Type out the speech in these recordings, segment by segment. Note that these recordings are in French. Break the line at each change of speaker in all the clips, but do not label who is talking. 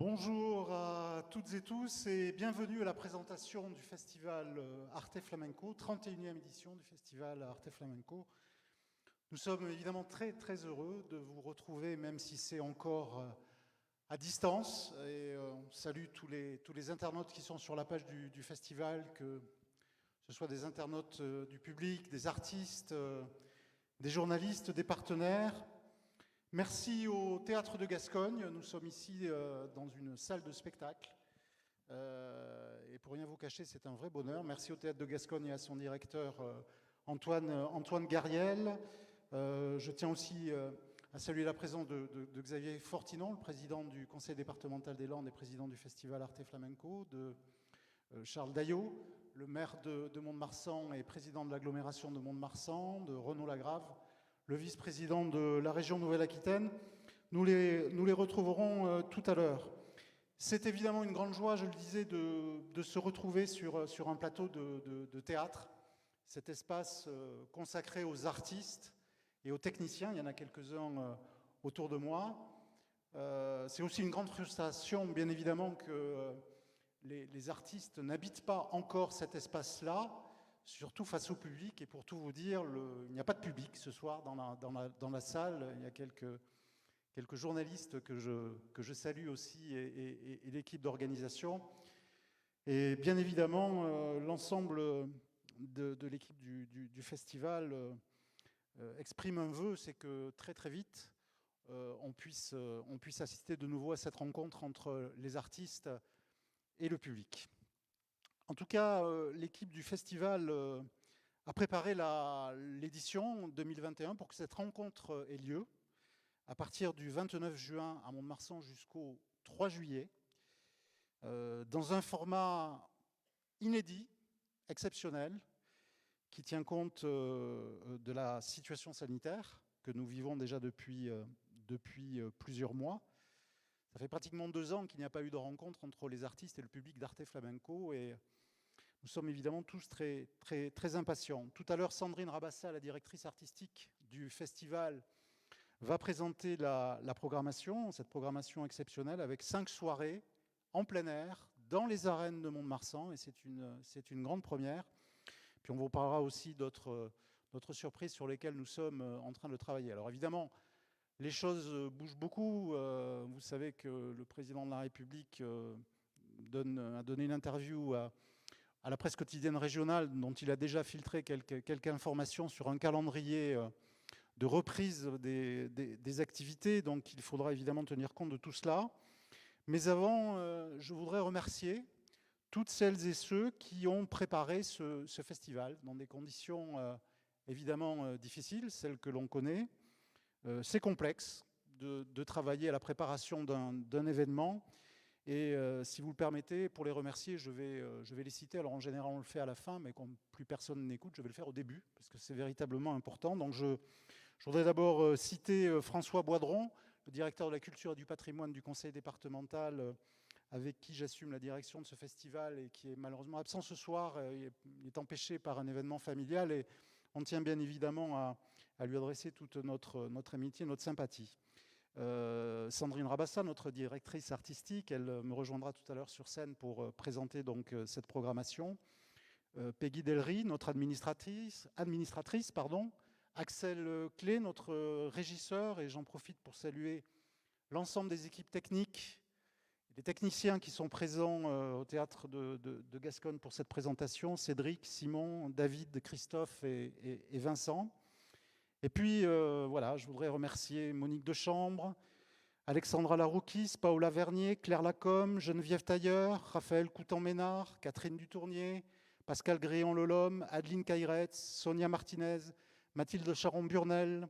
Bonjour à toutes et tous et bienvenue à la présentation du festival Arte Flamenco, 31e édition du festival Arte Flamenco. Nous sommes évidemment très heureux de vous retrouver, même si c'est encore à distance. Et on salue tous les internautes qui sont sur la page du festival, que ce soit des internautes du public, des artistes, des journalistes, des partenaires. Merci au Théâtre de Gascogne. Nous sommes ici dans une salle de spectacle. Et pour rien vous cacher, c'est un vrai bonheur. Merci au Théâtre de Gascogne et à son directeur Antoine Gariel. Je tiens aussi à saluer la présence de Xavier Fortinon, le président du Conseil départemental des Landes et président du festival Arte Flamenco, de Charles Daillot, le maire de Mont-de-Marsan et président de l'agglomération de Mont-de-Marsan, de Renaud Lagrave, le vice-président de la région Nouvelle-Aquitaine. Nous les retrouverons tout à l'heure. C'est évidemment une grande joie, je le disais, de se retrouver sur un plateau de théâtre, cet espace consacré aux artistes et aux techniciens. Il y en a quelques-uns autour de moi. C'est aussi une grande frustration, bien évidemment, que les artistes n'habitent pas encore cet espace-là, surtout face au public. Et pour tout vous dire, il n'y a pas de public ce soir dans la salle. Il y a quelques journalistes que je salue aussi et l'équipe d'organisation. Et bien évidemment, l'ensemble de l'équipe du festival exprime un vœu, c'est que très vite, on puisse assister de nouveau à cette rencontre entre les artistes et le public. En tout cas, l'équipe du festival a préparé l'édition 2021 pour que cette rencontre ait lieu à partir du 29 juin à Mont-de-Marsan jusqu'au 3 juillet, dans un format inédit, exceptionnel, qui tient compte de la situation sanitaire que nous vivons déjà depuis plusieurs mois. Ça fait pratiquement 2 ans qu'il n'y a pas eu de rencontre entre les artistes et le public d'Arte Flamenco, et nous sommes évidemment tous très impatients. Tout à l'heure, Sandrine Rabassa, la directrice artistique du festival, va présenter la programmation, cette programmation exceptionnelle avec 5 soirées en plein air, dans les arènes de Mont-de-Marsan, et c'est une grande première. Puis on vous parlera aussi d'autres surprises sur lesquelles nous sommes en train de travailler. Alors évidemment, les choses bougent beaucoup. Vous savez que le président de la République a donné une interview à la presse quotidienne régionale, dont il a déjà filtré quelques informations sur un calendrier de reprise des activités. Donc il faudra évidemment tenir compte de tout cela. Mais avant, je voudrais remercier toutes celles et ceux qui ont préparé ce festival dans des conditions évidemment difficiles, celles que l'on connaît. C'est complexe de travailler à la préparation d'un événement. Et si vous le permettez, pour les remercier, je vais les citer. Alors en général, on le fait à la fin, mais comme plus personne n'écoute, je vais le faire au début, parce que c'est véritablement important. Donc je voudrais d'abord citer François Boidron, le directeur de la culture et du patrimoine du conseil départemental, avec qui j'assume la direction de ce festival et qui est malheureusement absent ce soir. Il est empêché par un événement familial et on tient bien évidemment à lui adresser toute notre amitié, notre sympathie. Sandrine Rabassa, notre directrice artistique, elle me rejoindra tout à l'heure sur scène pour présenter donc cette programmation. Peggy Delry, notre administratrice, Axel Clé, notre régisseur, et j'en profite pour saluer l'ensemble des équipes techniques, les techniciens qui sont présents au théâtre de Gascogne pour cette présentation, Cédric, Simon, David, Christophe et Vincent. Et puis, voilà, je voudrais remercier Monique Dechambre, Alexandra Laroukis, Paola Vernier, Claire Lacombe, Geneviève Tailleur, Raphaël Coutan-Ménard, Catherine Dutournier, Pascal Gréon-Lolhomme, Adeline Caïretz, Sonia Martinez, Mathilde Charon-Burnel,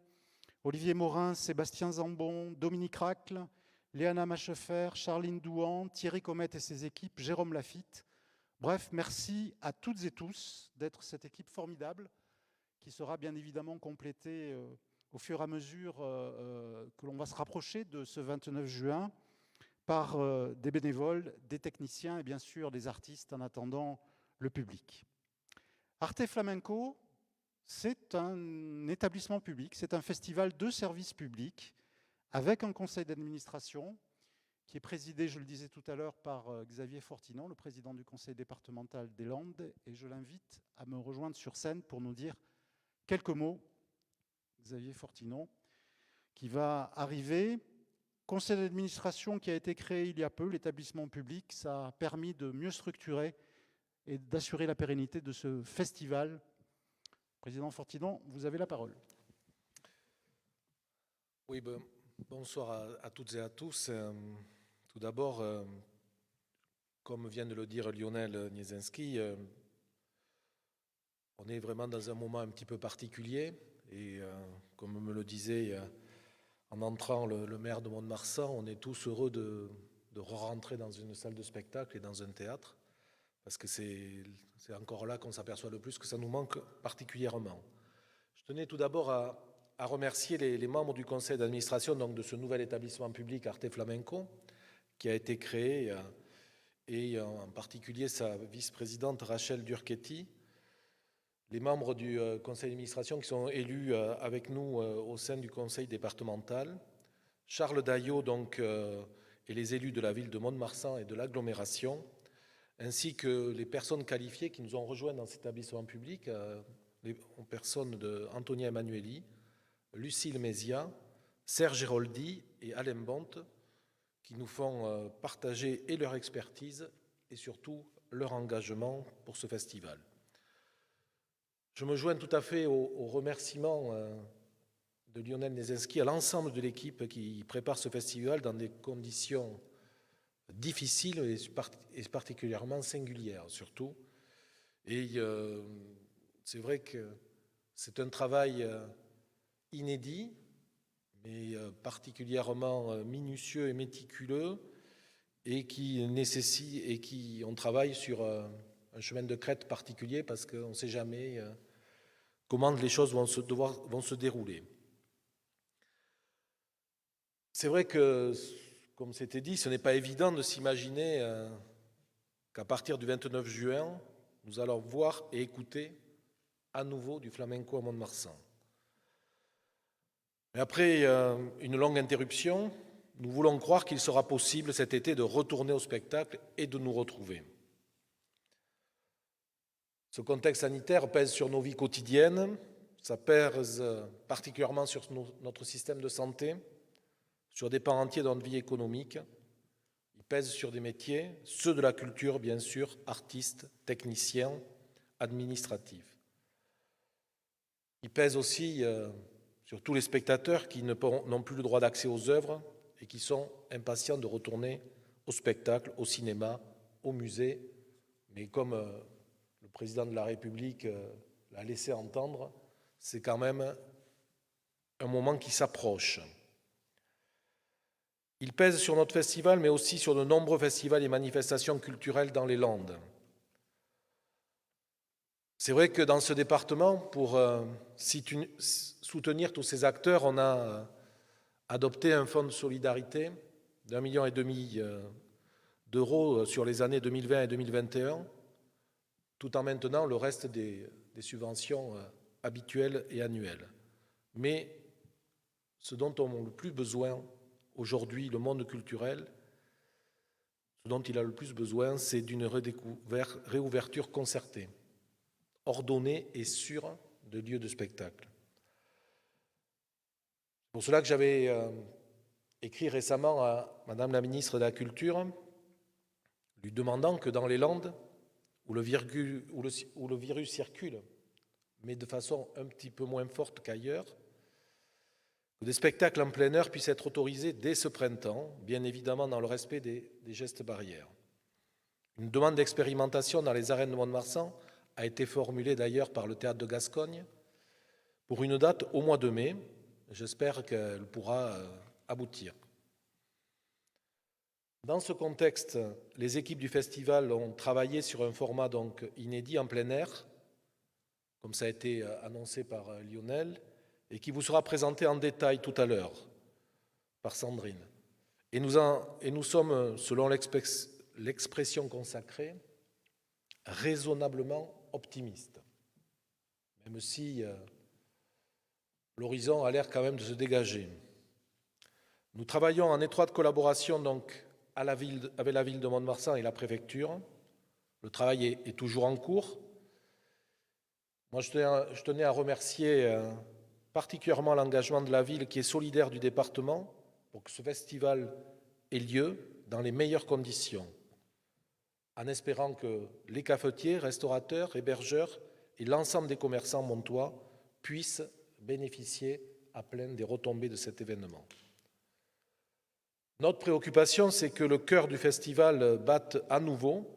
Olivier Morin, Sébastien Zambon, Dominique Racle, Léana Machefer, Charline Douan, Thierry Comette et ses équipes, Jérôme Lafitte. Bref, merci à toutes et tous d'être cette équipe formidable qui sera bien évidemment complétée au fur et à mesure que l'on va se rapprocher de ce 29 juin par des bénévoles, des techniciens et bien sûr des artistes en attendant le public. Arte Flamenco, c'est un établissement public, c'est un festival de service public avec un conseil d'administration qui est présidé, je le disais tout à l'heure, par Xavier Fortinon, le président du conseil départemental des Landes, et je l'invite à me rejoindre sur scène pour nous dire quelques mots. Xavier Fortinon, qui va arriver. Conseil d'administration qui a été créé il y a peu, l'établissement public, ça a permis de mieux structurer et d'assurer la pérennité de ce festival. Président Fortinon, vous avez la parole.
Oui, bonsoir à toutes et à tous. Tout d'abord, comme vient de le dire Lionel Niesinski, on est vraiment dans un moment un petit peu particulier. Et comme me le disait en entrant le maire de Mont-de-Marsan, on est tous heureux de re-rentrer dans une salle de spectacle et dans un théâtre, parce que c'est encore là qu'on s'aperçoit le plus que ça nous manque particulièrement. Je tenais tout d'abord à remercier les membres du conseil d'administration donc de ce nouvel établissement public Arte Flamenco qui a été créé, et en particulier sa vice-présidente Rachel Durchetti, les membres du conseil d'administration qui sont élus avec nous au sein du conseil départemental, Charles Daillot donc, et les élus de la ville de Mont-de-Marsan et de l'agglomération, ainsi que les personnes qualifiées qui nous ont rejoints dans cet établissement public, les personnes d'Antonia Emanueli, Lucille Mézia, Serge Héroldi et Alain Bonte, qui nous font partager et leur expertise et surtout leur engagement pour ce festival. Je me joins tout à fait aux remerciements de Lionel Niesinski à l'ensemble de l'équipe qui prépare ce festival dans des conditions difficiles et particulièrement singulières surtout. Et c'est vrai que c'est un travail inédit, mais particulièrement minutieux et méticuleux, et on travaille sur un chemin de crête particulier parce qu'on ne sait jamais comment les choses vont se dérouler. C'est vrai que, comme c'était dit, ce n'est pas évident de s'imaginer qu'à partir du 29 juin, nous allons voir et écouter à nouveau du flamenco à Mont-de-Marsan. Mais après une longue interruption, nous voulons croire qu'il sera possible cet été de retourner au spectacle et de nous retrouver. Ce contexte sanitaire pèse sur nos vies quotidiennes, ça pèse particulièrement sur notre système de santé, sur des pans entiers de notre vie économique. Il pèse sur des métiers, ceux de la culture bien sûr, artistes, techniciens, administratifs. Il pèse aussi sur tous les spectateurs qui n'ont plus le droit d'accès aux œuvres et qui sont impatients de retourner au spectacle, au cinéma, au musée. Mais comme le président de la République l'a laissé entendre, c'est quand même un moment qui s'approche. Il pèse sur notre festival, mais aussi sur de nombreux festivals et manifestations culturelles dans les Landes. C'est vrai que dans ce département, pour soutenir tous ces acteurs, on a adopté un fonds de solidarité d'1,5 million d'euros sur les années 2020 et 2021, tout en maintenant le reste des subventions habituelles et annuelles. Mais ce dont on a le plus besoin aujourd'hui, le monde culturel, ce dont il a le plus besoin, c'est d'une réouverture concertée, ordonnée et sûre de lieux de spectacle. C'est pour cela que j'avais écrit récemment à Madame la ministre de la Culture, lui demandant que dans les Landes, où le virus circule, mais de façon un petit peu moins forte qu'ailleurs, que des spectacles en plein air puissent être autorisés dès ce printemps, bien évidemment dans le respect des gestes barrières. Une demande d'expérimentation dans les arènes de Mont-de-Marsan a été formulée d'ailleurs par le Théâtre de Gascogne pour une date au mois de mai. J'espère qu'elle pourra aboutir. Dans ce contexte, les équipes du festival ont travaillé sur un format donc inédit en plein air, comme ça a été annoncé par Lionel, et qui vous sera présenté en détail tout à l'heure par Sandrine. Et nous sommes, selon l'expression consacrée, raisonnablement optimistes, même si l'horizon a l'air quand même de se dégager. Nous travaillons en étroite collaboration donc avec la ville de Mont-de-Marsan et la préfecture. Le travail est toujours en cours. Moi, je tenais à remercier particulièrement l'engagement de la ville qui est solidaire du département pour que ce festival ait lieu dans les meilleures conditions, en espérant que les cafetiers, restaurateurs, hébergeurs et l'ensemble des commerçants montois puissent bénéficier à plein des retombées de cet événement. Notre préoccupation, c'est que le cœur du festival batte à nouveau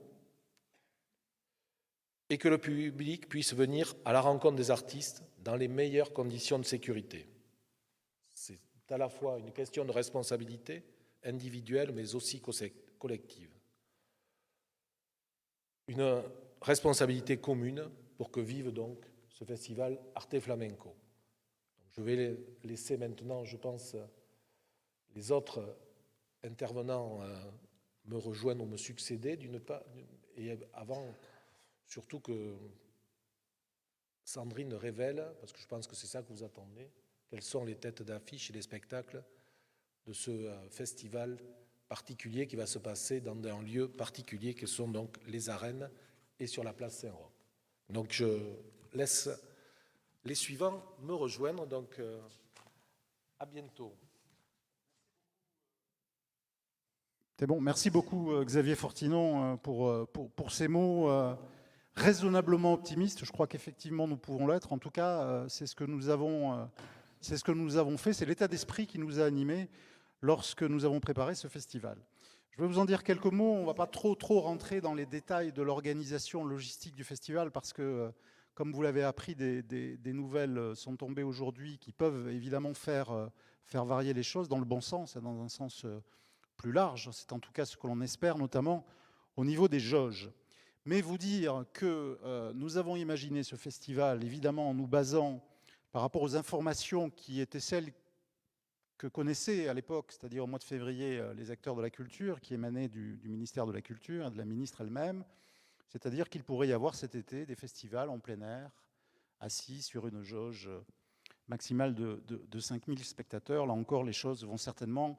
et que le public puisse venir à la rencontre des artistes dans les meilleures conditions de sécurité. C'est à la fois une question de responsabilité individuelle, mais aussi collective. Une responsabilité commune pour que vive donc ce festival Arte Flamenco. Je vais laisser maintenant, je pense, les autres intervenants me rejoindre ou me succéder d'une part, et avant surtout que Sandrine révèle, parce que je pense que c'est ça que vous attendez, quelles sont les têtes d'affiche et les spectacles de ce festival particulier qui va se passer dans un lieu particulier que sont donc les arènes et sur la place Saint-Roch. Donc je laisse les suivants me rejoindre, donc à bientôt.
C'est bon, merci beaucoup Xavier Fortinon pour ces mots raisonnablement optimistes. Je crois qu'effectivement nous pouvons l'être. En tout cas, c'est ce que nous avons fait, c'est l'état d'esprit qui nous a animés lorsque nous avons préparé ce festival. Je vais vous en dire quelques mots. On ne va pas trop rentrer dans les détails de l'organisation logistique du festival parce que, comme vous l'avez appris, des nouvelles sont tombées aujourd'hui qui peuvent évidemment faire varier les choses dans le bon sens et dans un sens plus large. C'est en tout cas ce que l'on espère, notamment au niveau des jauges. Mais vous dire que nous avons imaginé ce festival, évidemment en nous basant par rapport aux informations qui étaient celles que connaissaient à l'époque, c'est-à-dire au mois de février, les acteurs de la culture, qui émanaient du ministère de la Culture et de la ministre elle-même, c'est-à-dire qu'il pourrait y avoir cet été des festivals en plein air, assis sur une jauge maximale de 5000 spectateurs. Là encore, les choses vont certainement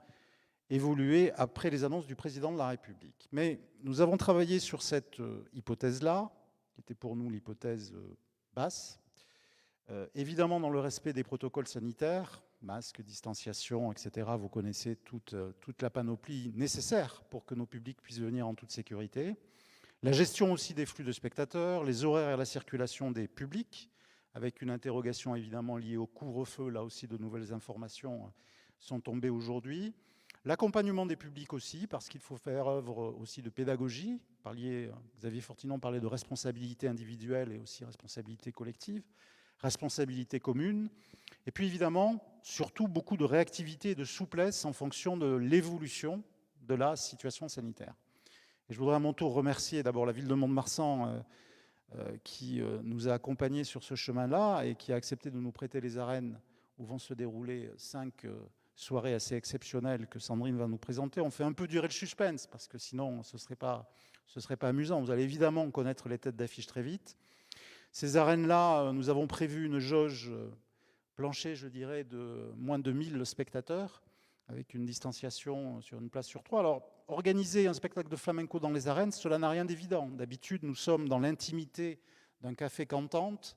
évoluer après les annonces du président de la République. Mais nous avons travaillé sur cette hypothèse-là, qui était pour nous l'hypothèse basse, évidemment dans le respect des protocoles sanitaires, masques, distanciation, etc. Vous connaissez toute la panoplie nécessaire pour que nos publics puissent venir en toute sécurité. La gestion aussi des flux de spectateurs, les horaires et la circulation des publics, avec une interrogation évidemment liée au couvre-feu. Là aussi, de nouvelles informations sont tombées aujourd'hui. L'accompagnement des publics aussi, parce qu'il faut faire œuvre aussi de pédagogie. Xavier Fortinon parlait de responsabilité individuelle et aussi responsabilité collective, responsabilité commune. Et puis évidemment, surtout beaucoup de réactivité et de souplesse en fonction de l'évolution de la situation sanitaire. Et je voudrais à mon tour remercier d'abord la ville de Mont-de-Marsan qui nous a accompagnés sur ce chemin-là et qui a accepté de nous prêter les arènes où vont se dérouler 5 soirées assez exceptionnelles que Sandrine va nous présenter. On fait un peu durer le suspense parce que sinon ce serait pas amusant. Vous allez évidemment connaître les têtes d'affiche très vite. Ces arènes-là, nous avons prévu une jauge plancher, je dirais, de moins de 1000 spectateurs, avec une distanciation sur une place sur 3. Alors, organiser un spectacle de flamenco dans les arènes, cela n'a rien d'évident. D'habitude, nous sommes dans l'intimité d'un café cantante.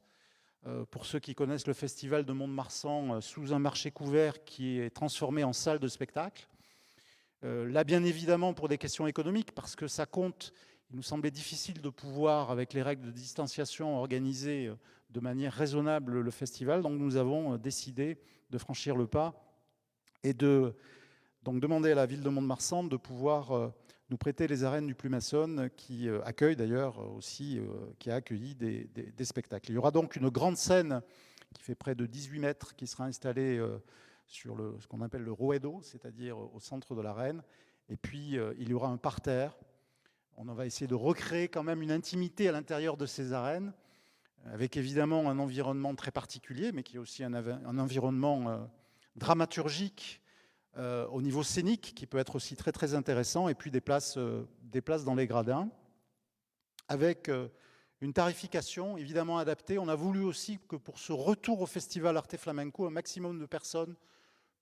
Pour ceux qui connaissent le festival de Mont-de-Marsan, sous un marché couvert qui est transformé en salle de spectacle. Là, bien évidemment, pour des questions économiques, parce que ça compte. Il nous semblait difficile de pouvoir, avec les règles de distanciation, organiser de manière raisonnable le festival. Donc nous avons décidé de franchir le pas et de donc demander à la ville de Mont-de-Marsan de pouvoir nous prêter les arènes du Plumaçon, qui accueille d'ailleurs aussi, qui a accueilli des spectacles. Il y aura donc une grande scène qui fait près de 18 mètres, qui sera installée sur ce qu'on appelle le Roedo, c'est-à-dire au centre de l'arène. Et puis il y aura un parterre. On va essayer de recréer quand même une intimité à l'intérieur de ces arènes, avec évidemment un environnement très particulier, mais qui est aussi un environnement dramaturgique au niveau scénique, qui peut être aussi très très intéressant, et puis des places dans les gradins, avec une tarification évidemment adaptée. On a voulu aussi que pour ce retour au festival Arte Flamenco, un maximum de personnes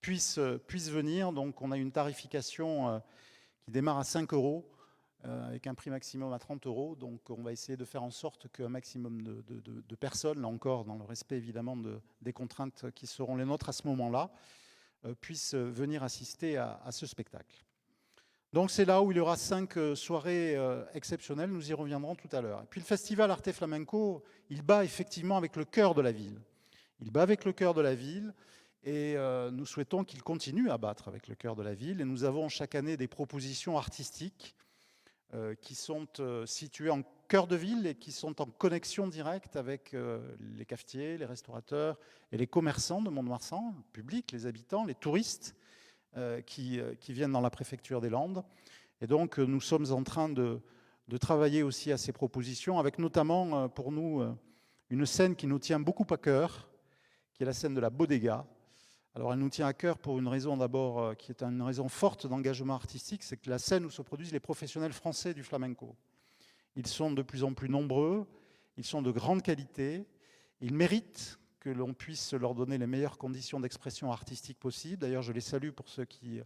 puissent venir. Donc on a une tarification qui qui démarre à 5 € avec un prix maximum à 30 €. Donc on va essayer de faire en sorte qu'un maximum de personnes, là encore dans le respect évidemment des contraintes qui seront les nôtres à ce moment-là, puissent venir assister à ce spectacle. Donc c'est là où il y aura 5 soirées exceptionnelles, nous y reviendrons tout à l'heure. Et puis le festival Arte Flamenco, il bat effectivement avec le cœur de la ville. Il bat avec le cœur de la ville et nous souhaitons qu'il continue à battre avec le cœur de la ville. Et nous avons chaque année des propositions artistiques qui sont situées en cœur de ville et qui sont en connexion directe avec les cafetiers, les restaurateurs et les commerçants de Mont-de-Marsan, le public, les habitants, les touristes qui viennent dans la préfecture des Landes. Et donc nous sommes en train de travailler aussi à ces propositions, avec notamment pour nous une scène qui nous tient beaucoup à cœur, qui est la scène de la Bodega. Alors elle nous tient à cœur pour une raison d'abord qui est une raison forte d'engagement artistique, c'est que la scène où se produisent les professionnels français du flamenco. Ils sont de plus en plus nombreux, ils sont de grande qualité, ils méritent que l'on puisse leur donner les meilleures conditions d'expression artistique possibles. D'ailleurs, je les salue pour ceux qui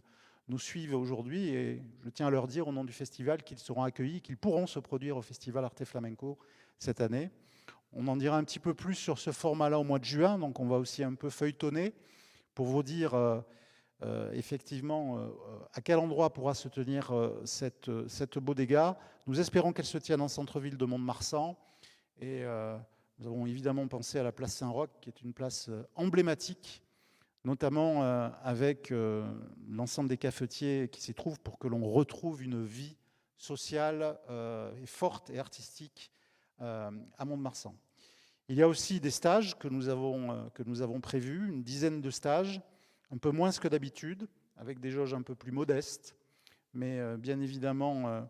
nous suivent aujourd'hui et je tiens à leur dire au nom du festival qu'ils seront accueillis, qu'ils pourront se produire au festival Arte Flamenco cette année. On en dira un petit peu plus sur ce format-là au mois de juin, donc on va aussi un peu feuilletonner pour vous dire effectivement à quel endroit pourra se tenir cette bodega. Nous espérons qu'elle se tienne en centre-ville de Mont-de-Marsan et nous avons évidemment pensé à la place Saint-Roch, qui est une place emblématique, notamment avec l'ensemble des cafetiers qui s'y trouvent pour que l'on retrouve une vie sociale et forte et artistique à Mont-de-Marsan. Il y a aussi des stages que nous avons prévus, une dizaine de stages, un peu moins que d'habitude, avec des jauges un peu plus modestes. Mais bien évidemment,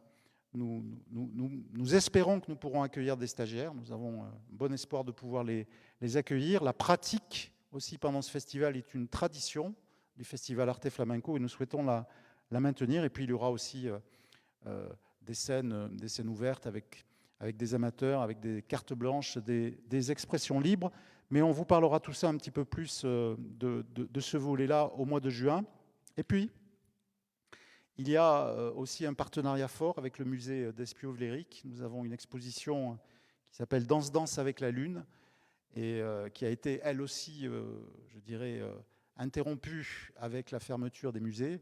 nous espérons que nous pourrons accueillir des stagiaires. Nous avons bon espoir de pouvoir les accueillir. La pratique aussi pendant ce festival est une tradition du festival Arte Flamenco et nous souhaitons la maintenir. Et puis il y aura aussi des scènes ouvertes avec des amateurs, avec des cartes blanches, des expressions libres. Mais on vous parlera tout ça un petit peu plus de ce volet-là au mois de juin. Et puis, il y a aussi un partenariat fort avec le musée d'Espiau-Vléric. Nous avons une exposition qui s'appelle Danse avec la Lune et qui a été, elle aussi, je dirais, interrompue avec la fermeture des musées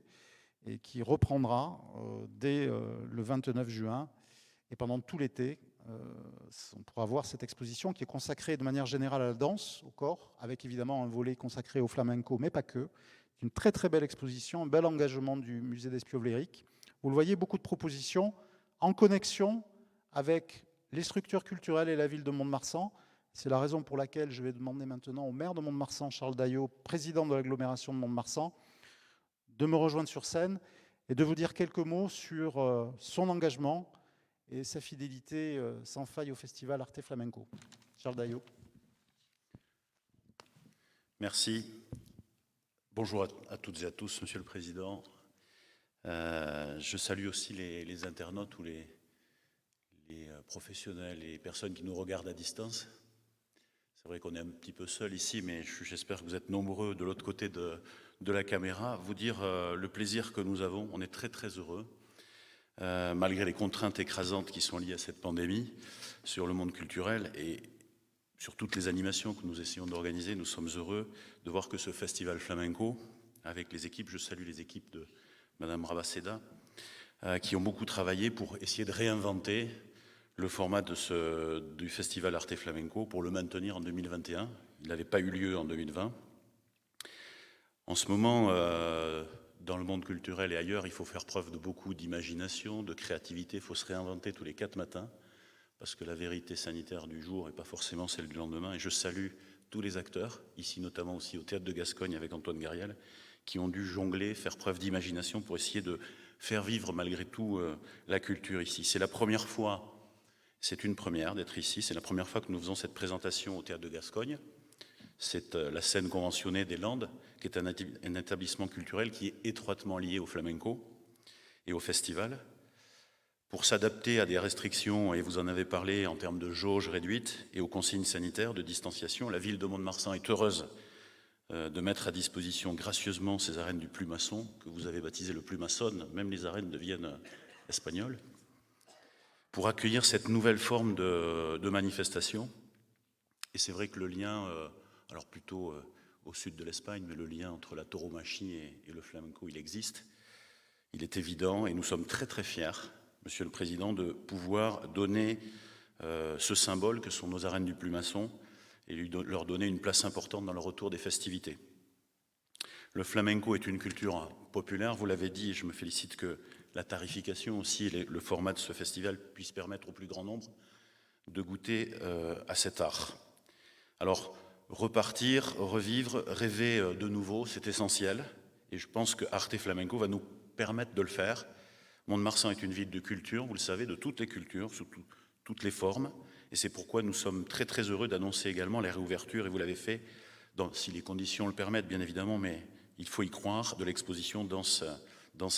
et qui reprendra dès le 29 juin. Et pendant tout l'été, on pourra voir cette exposition qui est consacrée de manière générale à la danse, au corps, avec évidemment un volet consacré au flamenco, mais pas que. Une très très belle exposition, un bel engagement du musée d'Espiau-Vléric. Vous le voyez, beaucoup de propositions en connexion avec les structures culturelles et la ville de Mont-de-Marsan. C'est la raison pour laquelle je vais demander maintenant au maire de Mont-de-Marsan, Charles Daillot, président de l'agglomération de Mont-de-Marsan, de me rejoindre sur scène et de vous dire quelques mots sur son engagement et sa fidélité sans faille au festival Arte Flamenco. Charles Daillot.
Merci. Bonjour à toutes et à tous, Monsieur le Président. Je salue aussi les internautes ou les professionnels et les personnes qui nous regardent à distance. C'est vrai qu'on est un petit peu seul ici, mais j'espère que vous êtes nombreux de l'autre côté de la caméra. Vous dire le plaisir que nous avons. On est très très heureux. Malgré les contraintes écrasantes qui sont liées à cette pandémie sur le monde culturel et sur toutes les animations que nous essayons d'organiser, nous sommes heureux de voir que ce festival flamenco, avec les équipes, je salue les équipes de Madame Rabaseda, qui ont beaucoup travaillé pour essayer de réinventer le format du festival Arte Flamenco pour le maintenir en 2021. Il n'avait pas eu lieu en 2020. En ce moment, dans le monde culturel et ailleurs, il faut faire preuve de beaucoup d'imagination, de créativité. Il faut se réinventer tous les 4 matins parce que la vérité sanitaire du jour n'est pas forcément celle du lendemain. Et je salue tous les acteurs, ici notamment aussi au Théâtre de Gascogne avec Antoine Gariel, qui ont dû jongler, faire preuve d'imagination pour essayer de faire vivre malgré tout la culture ici. C'est la première fois, c'est une première d'être ici, c'est la première fois que nous faisons cette présentation au Théâtre de Gascogne. C'est la scène conventionnée des Landes, qui est un établissement culturel qui est étroitement lié au flamenco et au festival. Pour s'adapter à des restrictions, et vous en avez parlé, en termes de jauge réduite et aux consignes sanitaires de distanciation, la ville de Mont-de-Marsan est heureuse de mettre à disposition gracieusement ces arènes du Plumasson, que vous avez baptisé le Plumasson, même les arènes deviennent espagnoles, pour accueillir cette nouvelle forme de manifestation. Et c'est vrai que le lien, alors plutôt au sud de l'Espagne, mais le lien entre la tauromachie et le flamenco, il existe. Il est évident et nous sommes très très fiers, Monsieur le Président, de pouvoir donner ce symbole que sont nos arènes du Plumasson et leur donner une place importante dans le retour des festivités. Le flamenco est une culture populaire, vous l'avez dit, et je me félicite que la tarification aussi, le format de ce festival puisse permettre au plus grand nombre de goûter à cet art. Alors, repartir, revivre, rêver de nouveau, c'est essentiel, et je pense que Arte Flamenco va nous permettre de le faire. Mont-de-Marsan est une ville de culture, vous le savez, de toutes les cultures, sous toutes les formes, et c'est pourquoi nous sommes très très heureux d'annoncer également la réouverture, et vous l'avez fait, si les conditions le permettent bien évidemment, mais il faut y croire, de l'exposition Danse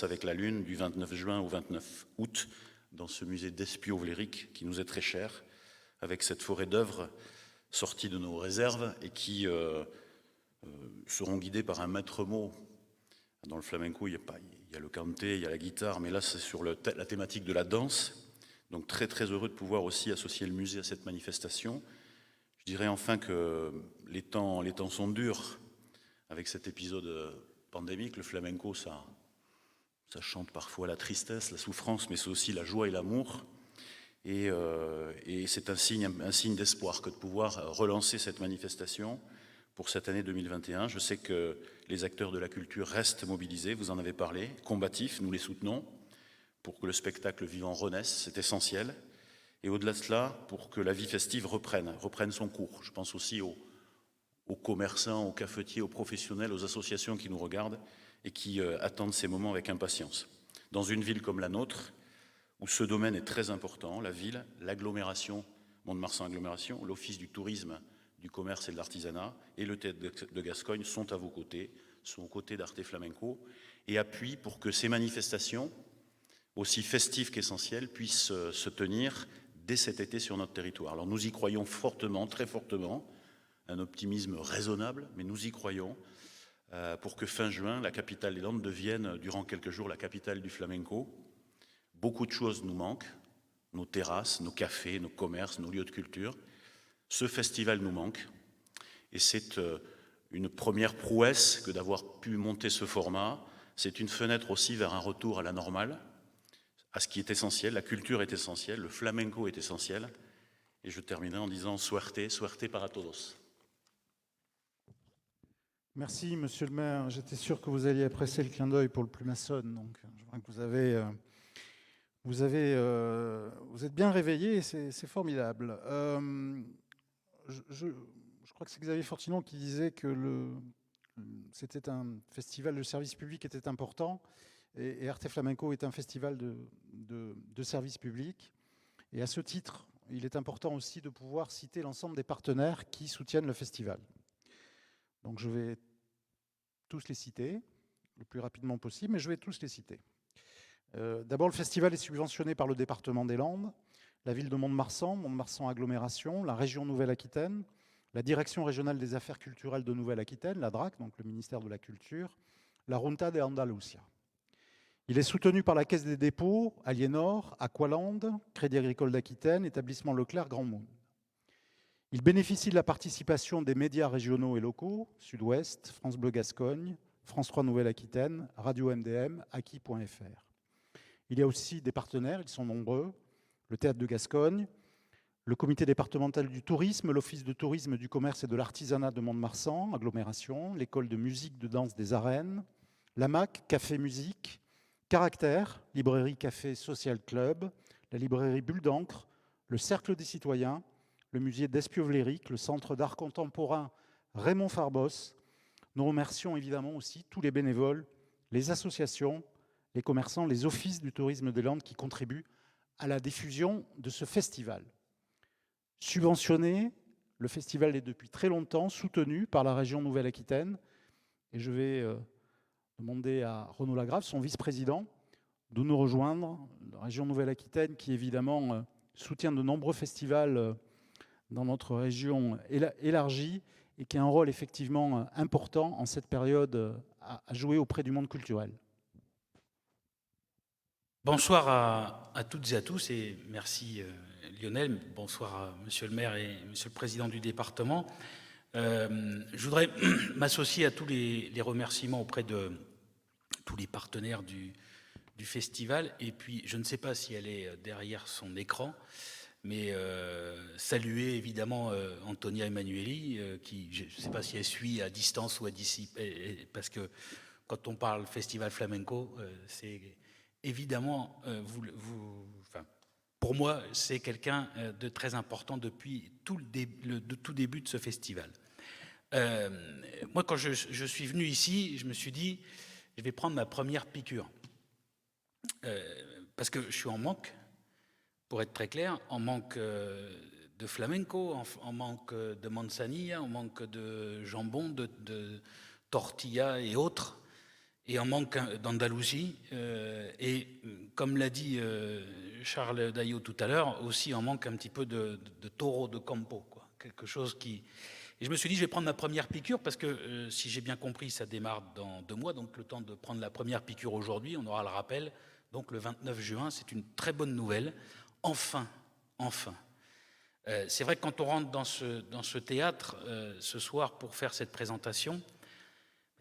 avec la Lune du 29 juin au 29 août, dans ce musée d'Espiau-Vléric qui nous est très cher, avec cette forêt d'œuvres sorties de nos réserves et qui seront guidées par un maître mot. Dans le flamenco, il y a le canté, il y a la guitare, mais là c'est sur la thématique de la danse. Donc très très heureux de pouvoir aussi associer le musée à cette manifestation. Je dirais enfin que les temps sont durs avec cet épisode pandémique. Le flamenco, ça chante parfois la tristesse, la souffrance, mais c'est aussi la joie et l'amour. Et c'est un signe d'espoir que de pouvoir relancer cette manifestation pour cette année 2021. Je sais que les acteurs de la culture restent mobilisés, vous en avez parlé, combatifs, nous les soutenons, pour que le spectacle vivant renaisse, c'est essentiel. Et au-delà de cela, pour que la vie festive reprenne son cours. Je pense aussi aux commerçants, aux cafetiers, aux professionnels, aux associations qui nous regardent et qui attendent ces moments avec impatience. Dans une ville comme la nôtre, où ce domaine est très important, la ville, l'agglomération, Mont-de-Marsan agglomération, l'Office du tourisme, du commerce et de l'artisanat et le Théâtre de Gascogne sont à vos côtés, sont aux côtés d'Arte Flamenco et appuient pour que ces manifestations, aussi festives qu'essentielles, puissent se tenir dès cet été sur notre territoire. Alors nous y croyons fortement, très fortement, un optimisme raisonnable, mais nous y croyons, pour que fin juin, la capitale des Landes devienne, durant quelques jours, la capitale du flamenco. Beaucoup de choses nous manquent, nos terrasses, nos cafés, nos commerces, nos lieux de culture. Ce festival nous manque, et c'est une première prouesse que d'avoir pu monter ce format. C'est une fenêtre aussi vers un retour à la normale, à ce qui est essentiel. La culture est essentielle, le flamenco est essentiel. Et je terminerai en disant suerte, suerte para todos.
Merci, monsieur le maire. J'étais sûr que vous alliez apprécier le clin d'œil pour le Plumasson. Donc, je vois que vous êtes bien réveillé et c'est formidable. Je crois que c'est Xavier Fortinon qui disait que c'était un festival de service public était important et Arte Flamenco est un festival de service public. Et à ce titre, il est important aussi de pouvoir citer l'ensemble des partenaires qui soutiennent le festival. Donc je vais tous les citer le plus rapidement possible, mais je vais tous les citer. D'abord, le festival est subventionné par le département des Landes, la ville de Mont-de-Marsan, Mont-de-Marsan agglomération, la région Nouvelle-Aquitaine, la direction régionale des affaires culturelles de Nouvelle-Aquitaine, la DRAC, donc le ministère de la Culture, la Junta de Andalusia. Il est soutenu par la Caisse des dépôts, Aliénor, Aqualand, Crédit agricole d'Aquitaine, Établissement Leclerc, Grand Moon. Il bénéficie de la participation des médias régionaux et locaux, Sud-Ouest, France Bleu Gascogne, France 3 Nouvelle-Aquitaine, Radio MDM, Aki.fr. Il y a aussi des partenaires, ils sont nombreux, le Théâtre de Gascogne, le Comité départemental du tourisme, l'Office de tourisme, du commerce et de l'artisanat de Mont-de-Marsan, agglomération, l'École de musique de danse des Arènes, l'AMAC, Café Musique, Caractère, Librairie Café Social Club, la librairie Bulle d'encre, le Cercle des citoyens, le musée d'Espiau-Vléric, le Centre d'art contemporain Raymond Farbos. Nous remercions évidemment aussi tous les bénévoles, les associations, les commerçants, les offices du tourisme des Landes qui contribuent à la diffusion de ce festival. Subventionné, le festival est depuis très longtemps soutenu par la région Nouvelle-Aquitaine. Et je vais demander à Renaud Lagrave, son vice-président, de nous rejoindre. La région Nouvelle-Aquitaine qui évidemment soutient de nombreux festivals dans notre région élargie et qui a un rôle effectivement important en cette période à jouer auprès du monde culturel.
Bonsoir à toutes et à tous et merci Lionel, bonsoir à monsieur le maire et monsieur le président du département. Je voudrais m'associer à tous les remerciements auprès de tous les partenaires du festival et puis je ne sais pas si elle est derrière son écran, mais saluer évidemment Antonia Emanueli qui, je ne sais pas si elle suit à distance ou à d'ici, parce que quand on parle festival flamenco, c'est évidemment, pour moi, c'est quelqu'un de très important depuis tout début de ce festival. Moi, quand je suis venu ici, je me suis dit, je vais prendre ma première piqûre. Parce que je suis en manque, pour être très clair, en manque de flamenco, en manque de manzanilla, en manque de jambon, de tortilla et autres, et en manque d'Andalousie, et comme l'a dit Charles Daillot tout à l'heure, aussi en manque un petit peu de taureau de campo, quoi. Quelque chose qui... Et je me suis dit, je vais prendre ma première piqûre, parce que si j'ai bien compris, ça démarre dans 2 mois, donc le temps de prendre la première piqûre aujourd'hui, on aura le rappel, donc le 29 juin, c'est une très bonne nouvelle. Enfin. C'est vrai que quand on rentre dans ce théâtre ce soir pour faire cette présentation,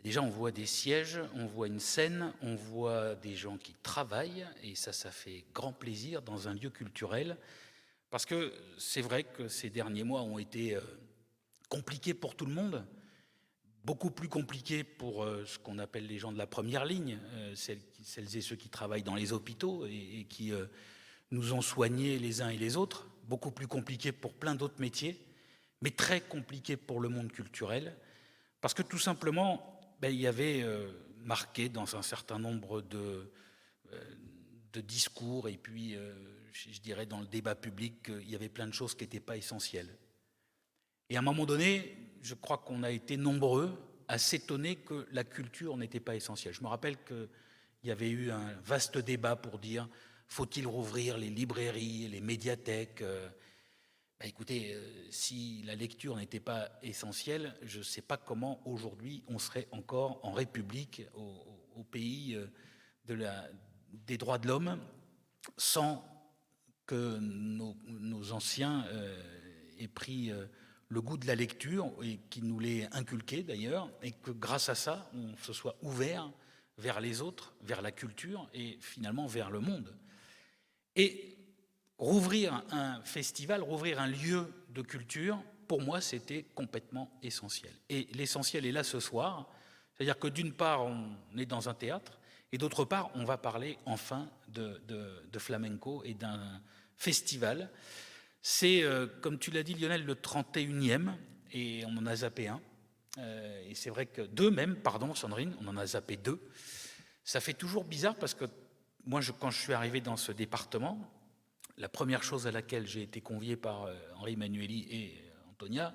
déjà, on voit des sièges, on voit une scène, on voit des gens qui travaillent, et ça fait grand plaisir dans un lieu culturel, parce que c'est vrai que ces derniers mois ont été compliqués pour tout le monde, beaucoup plus compliqués pour ce qu'on appelle les gens de la première ligne, celles et ceux qui travaillent dans les hôpitaux et qui nous ont soignés les uns et les autres, beaucoup plus compliqués pour plein d'autres métiers, mais très compliqués pour le monde culturel, parce que tout simplement... il y avait marqué dans un certain nombre de discours et puis, je dirais, dans le débat public, qu'il y avait plein de choses qui n'étaient pas essentielles. Et à un moment donné, je crois qu'on a été nombreux à s'étonner que la culture n'était pas essentielle. Je me rappelle qu'il y avait eu un vaste débat pour dire « faut-il rouvrir les librairies, les médiathèques ?» Écoutez, si la lecture n'était pas essentielle, je ne sais pas comment aujourd'hui on serait encore en République, au pays des droits de l'homme, sans que nos anciens aient pris le goût de la lecture et qui nous l'aient inculqué d'ailleurs, et que grâce à ça, on se soit ouvert vers les autres, vers la culture et finalement vers le monde. Et rouvrir un festival, rouvrir un lieu de culture, pour moi, c'était complètement essentiel. Et l'essentiel est là ce soir, c'est-à-dire que d'une part, on est dans un théâtre, et d'autre part, on va parler enfin de flamenco et d'un festival. C'est, comme tu l'as dit Lionel, le 31e, et on en a zappé un. Et c'est vrai que 2 même, pardon Sandrine, on en a zappé 2. Ça fait toujours bizarre parce que moi, quand je suis arrivé dans ce département, la première chose à laquelle j'ai été convié par Henri Manueli et Antonia,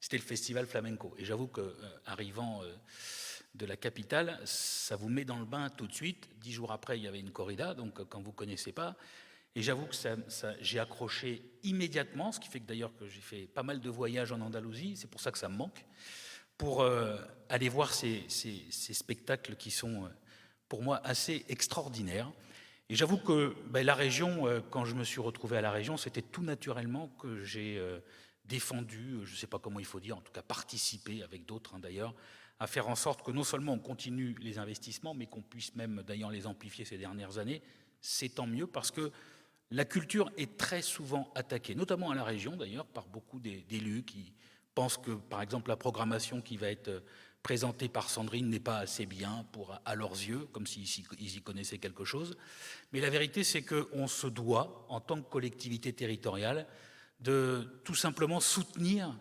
c'était le festival flamenco. Et j'avoue qu'arrivant de la capitale, ça vous met dans le bain tout de suite. 10 jours après, il y avait une corrida, donc quand vous ne connaissez pas. Et j'avoue que j'ai accroché immédiatement, ce qui fait que d'ailleurs que j'ai fait pas mal de voyages en Andalousie, c'est pour ça que ça me manque, pour aller voir ces spectacles qui sont pour moi assez extraordinaires. Et j'avoue que la région, quand je me suis retrouvé à la région, c'était tout naturellement que j'ai défendu, je ne sais pas comment il faut dire, en tout cas participé avec d'autres d'ailleurs, à faire en sorte que non seulement on continue les investissements, mais qu'on puisse même d'ailleurs les amplifier ces dernières années. C'est tant mieux parce que la culture est très souvent attaquée, notamment à la région d'ailleurs, par beaucoup d'élus qui pensent que par exemple la programmation qui va être présentée par Sandrine n'est pas assez bien à leurs yeux, comme s'ils y connaissaient quelque chose. Mais la vérité, c'est qu'on se doit, en tant que collectivité territoriale, de tout simplement soutenir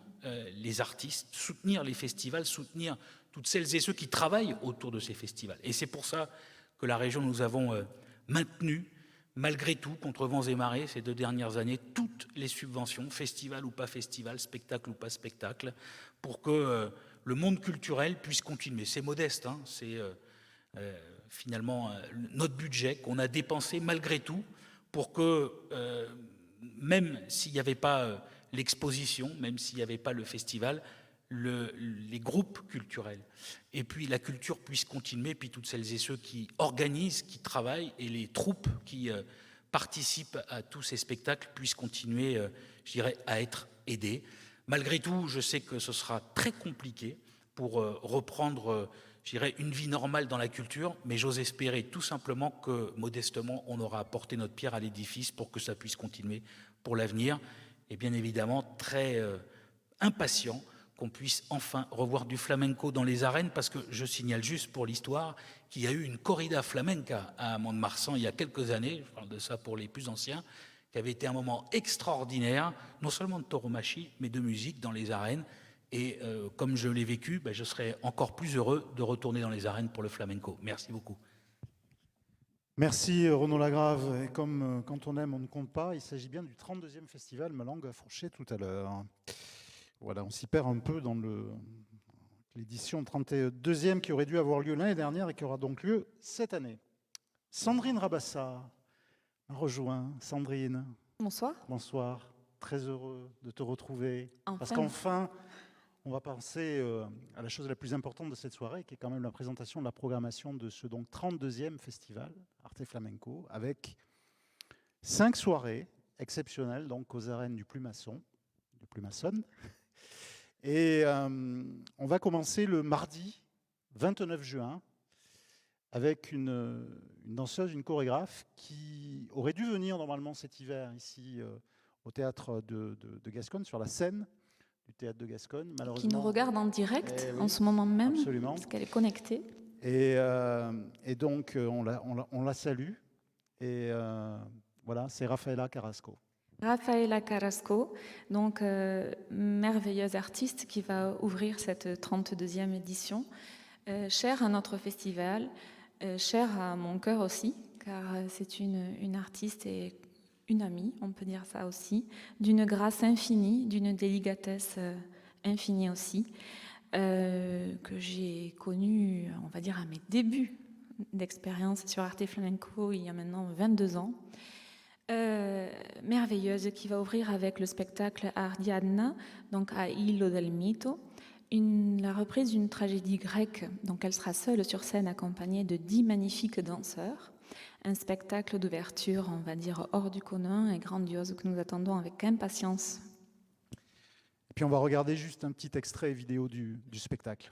les artistes, soutenir les festivals, soutenir toutes celles et ceux qui travaillent autour de ces festivals. Et c'est pour ça que la région, nous avons maintenu, malgré tout, contre vents et marées, ces 2 dernières années, toutes les subventions, festival ou pas festival, spectacle ou pas spectacle, pour que le monde culturel puisse continuer. C'est modeste, hein, c'est finalement notre budget qu'on a dépensé malgré tout pour que, même s'il n'y avait pas l'exposition, même s'il n'y avait pas le festival, les groupes culturels, et puis la culture puisse continuer, puis toutes celles et ceux qui organisent, qui travaillent, et les troupes qui participent à tous ces spectacles puissent continuer, je dirais, à être aidés. Malgré tout, je sais que ce sera très compliqué pour reprendre, je dirais, une vie normale dans la culture, mais j'ose espérer tout simplement que, modestement, on aura apporté notre pierre à l'édifice pour que ça puisse continuer pour l'avenir, et bien évidemment très impatient qu'on puisse enfin revoir du flamenco dans les arènes, parce que je signale juste pour l'histoire qu'il y a eu une corrida flamenca à Mont-de-Marsan il y a quelques années, je parle de ça pour les plus anciens, qui avait été un moment extraordinaire, non seulement de tauromachie, mais de musique dans les arènes. Et comme je l'ai vécu, je serais encore plus heureux de retourner dans les arènes pour le flamenco. Merci beaucoup.
Merci Renaud Lagrave. Et comme quand on aime, on ne compte pas, il s'agit bien du 32e festival, ma langue a fourché tout à l'heure. Voilà, on s'y perd un peu dans l'édition 32e qui aurait dû avoir lieu l'année dernière et qui aura donc lieu cette année. Sandrine Rabassa m'a rejoint. Sandrine.
Bonsoir.
Bonsoir. Très heureux de te retrouver.
Enfin.
Parce qu'enfin, on va penser à la chose la plus importante de cette soirée, qui est quand même la présentation de la programmation de ce donc 32e festival Arte Flamenco, avec 5 soirées exceptionnelles donc aux arènes du Plumasson, du Plumasson. Et on va commencer le mardi 29 juin avec une danseuse, une chorégraphe qui aurait dû venir normalement cet hiver ici au théâtre de Gascogne, sur la scène du théâtre de Gascogne.
Qui nous regarde en direct
oui,
en ce moment même,
absolument.
Parce qu'elle est connectée.
Et donc on la salue. Et voilà, c'est Rafaela Carrasco.
Rafaela Carrasco, donc merveilleuse artiste qui va ouvrir cette 32e édition, chère à notre festival, chère à mon cœur aussi, car c'est une artiste et une amie, on peut dire ça aussi, d'une grâce infinie, d'une délicatesse infinie aussi, que j'ai connue, on va dire, à mes débuts d'expérience sur Arte Flamenco il y a maintenant 22 ans. Merveilleuse, qui va ouvrir avec le spectacle Ariadna, donc à Hilo del Mito, la reprise d'une tragédie grecque. Donc elle sera seule sur scène accompagnée de 10 magnifiques danseurs. Un spectacle d'ouverture, on va dire, hors du commun et grandiose que nous attendons avec impatience.
Et puis on va regarder juste un petit extrait vidéo du spectacle.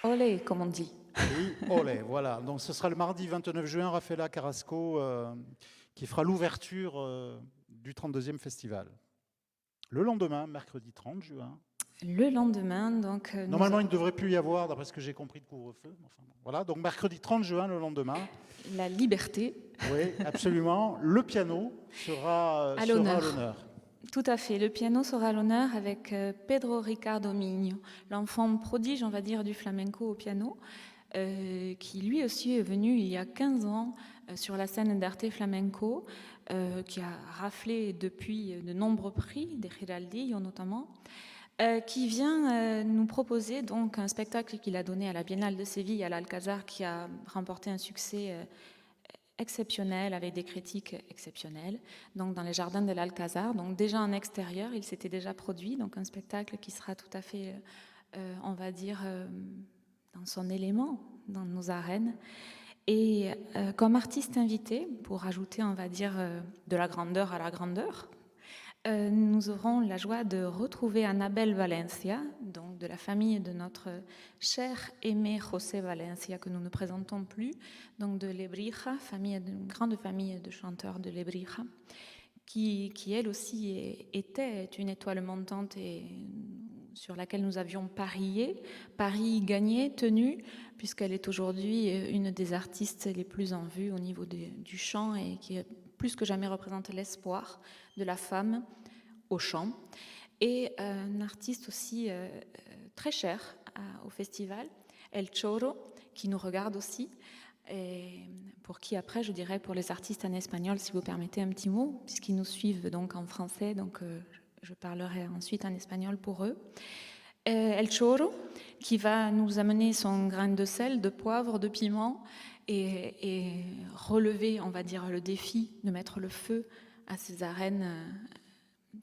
Olé, comme on dit.
Oui, olé, voilà. Donc ce sera le mardi 29 juin, Rafaela Carrasco qui fera l'ouverture du 32e festival. Le lendemain, mercredi 30 juin.
Le lendemain, donc...
Normalement, il ne devrait plus y avoir, d'après ce que j'ai compris, de couvre-feu. Enfin, voilà, donc mercredi 30 juin, le lendemain.
La liberté.
Oui, absolument. Le piano sera à l'honneur.
Tout à fait. Le piano sera à l'honneur avec Pedro Ricardo Migno, l'enfant prodige, on va dire, du flamenco au piano, qui lui aussi est venu il y a 15 ans sur la scène d'Arte Flamenco, qui a raflé depuis de nombreux prix, des Giraldillo notamment, qui vient nous proposer donc un spectacle qu'il a donné à la Biennale de Séville à l'Alcazar, qui a remporté un succès exceptionnel, avec des critiques exceptionnelles, donc dans les jardins de l'Alcazar. Donc déjà en extérieur, il s'était déjà produit, donc un spectacle qui sera tout à fait, on va dire, dans son élément, dans nos arènes. Et comme artiste invité, pour ajouter, on va dire, de la grandeur à la grandeur, nous aurons la joie de retrouver Anabel Valencia, donc de la famille de notre cher aimé José Valencia, que nous ne présentons plus, donc de Lebrija, une grande famille de chanteurs de Lebrija, qui elle aussi était une étoile montante et sur laquelle nous avions parié, pari gagné, tenu, puisqu'elle est aujourd'hui une des artistes les plus en vue au niveau du chant et qui plus que jamais représente l'espoir de la femme au chant. Et un artiste aussi très cher au festival, El Choro, qui nous regarde aussi, et pour qui après, je dirais pour les artistes en espagnol, si vous permettez un petit mot, puisqu'ils nous suivent donc en français, donc je parlerai ensuite en espagnol pour eux. El Choro, qui va nous amener son grain de sel, de poivre, de piment, et relever, on va dire, le défi de mettre le feu à ces arènes,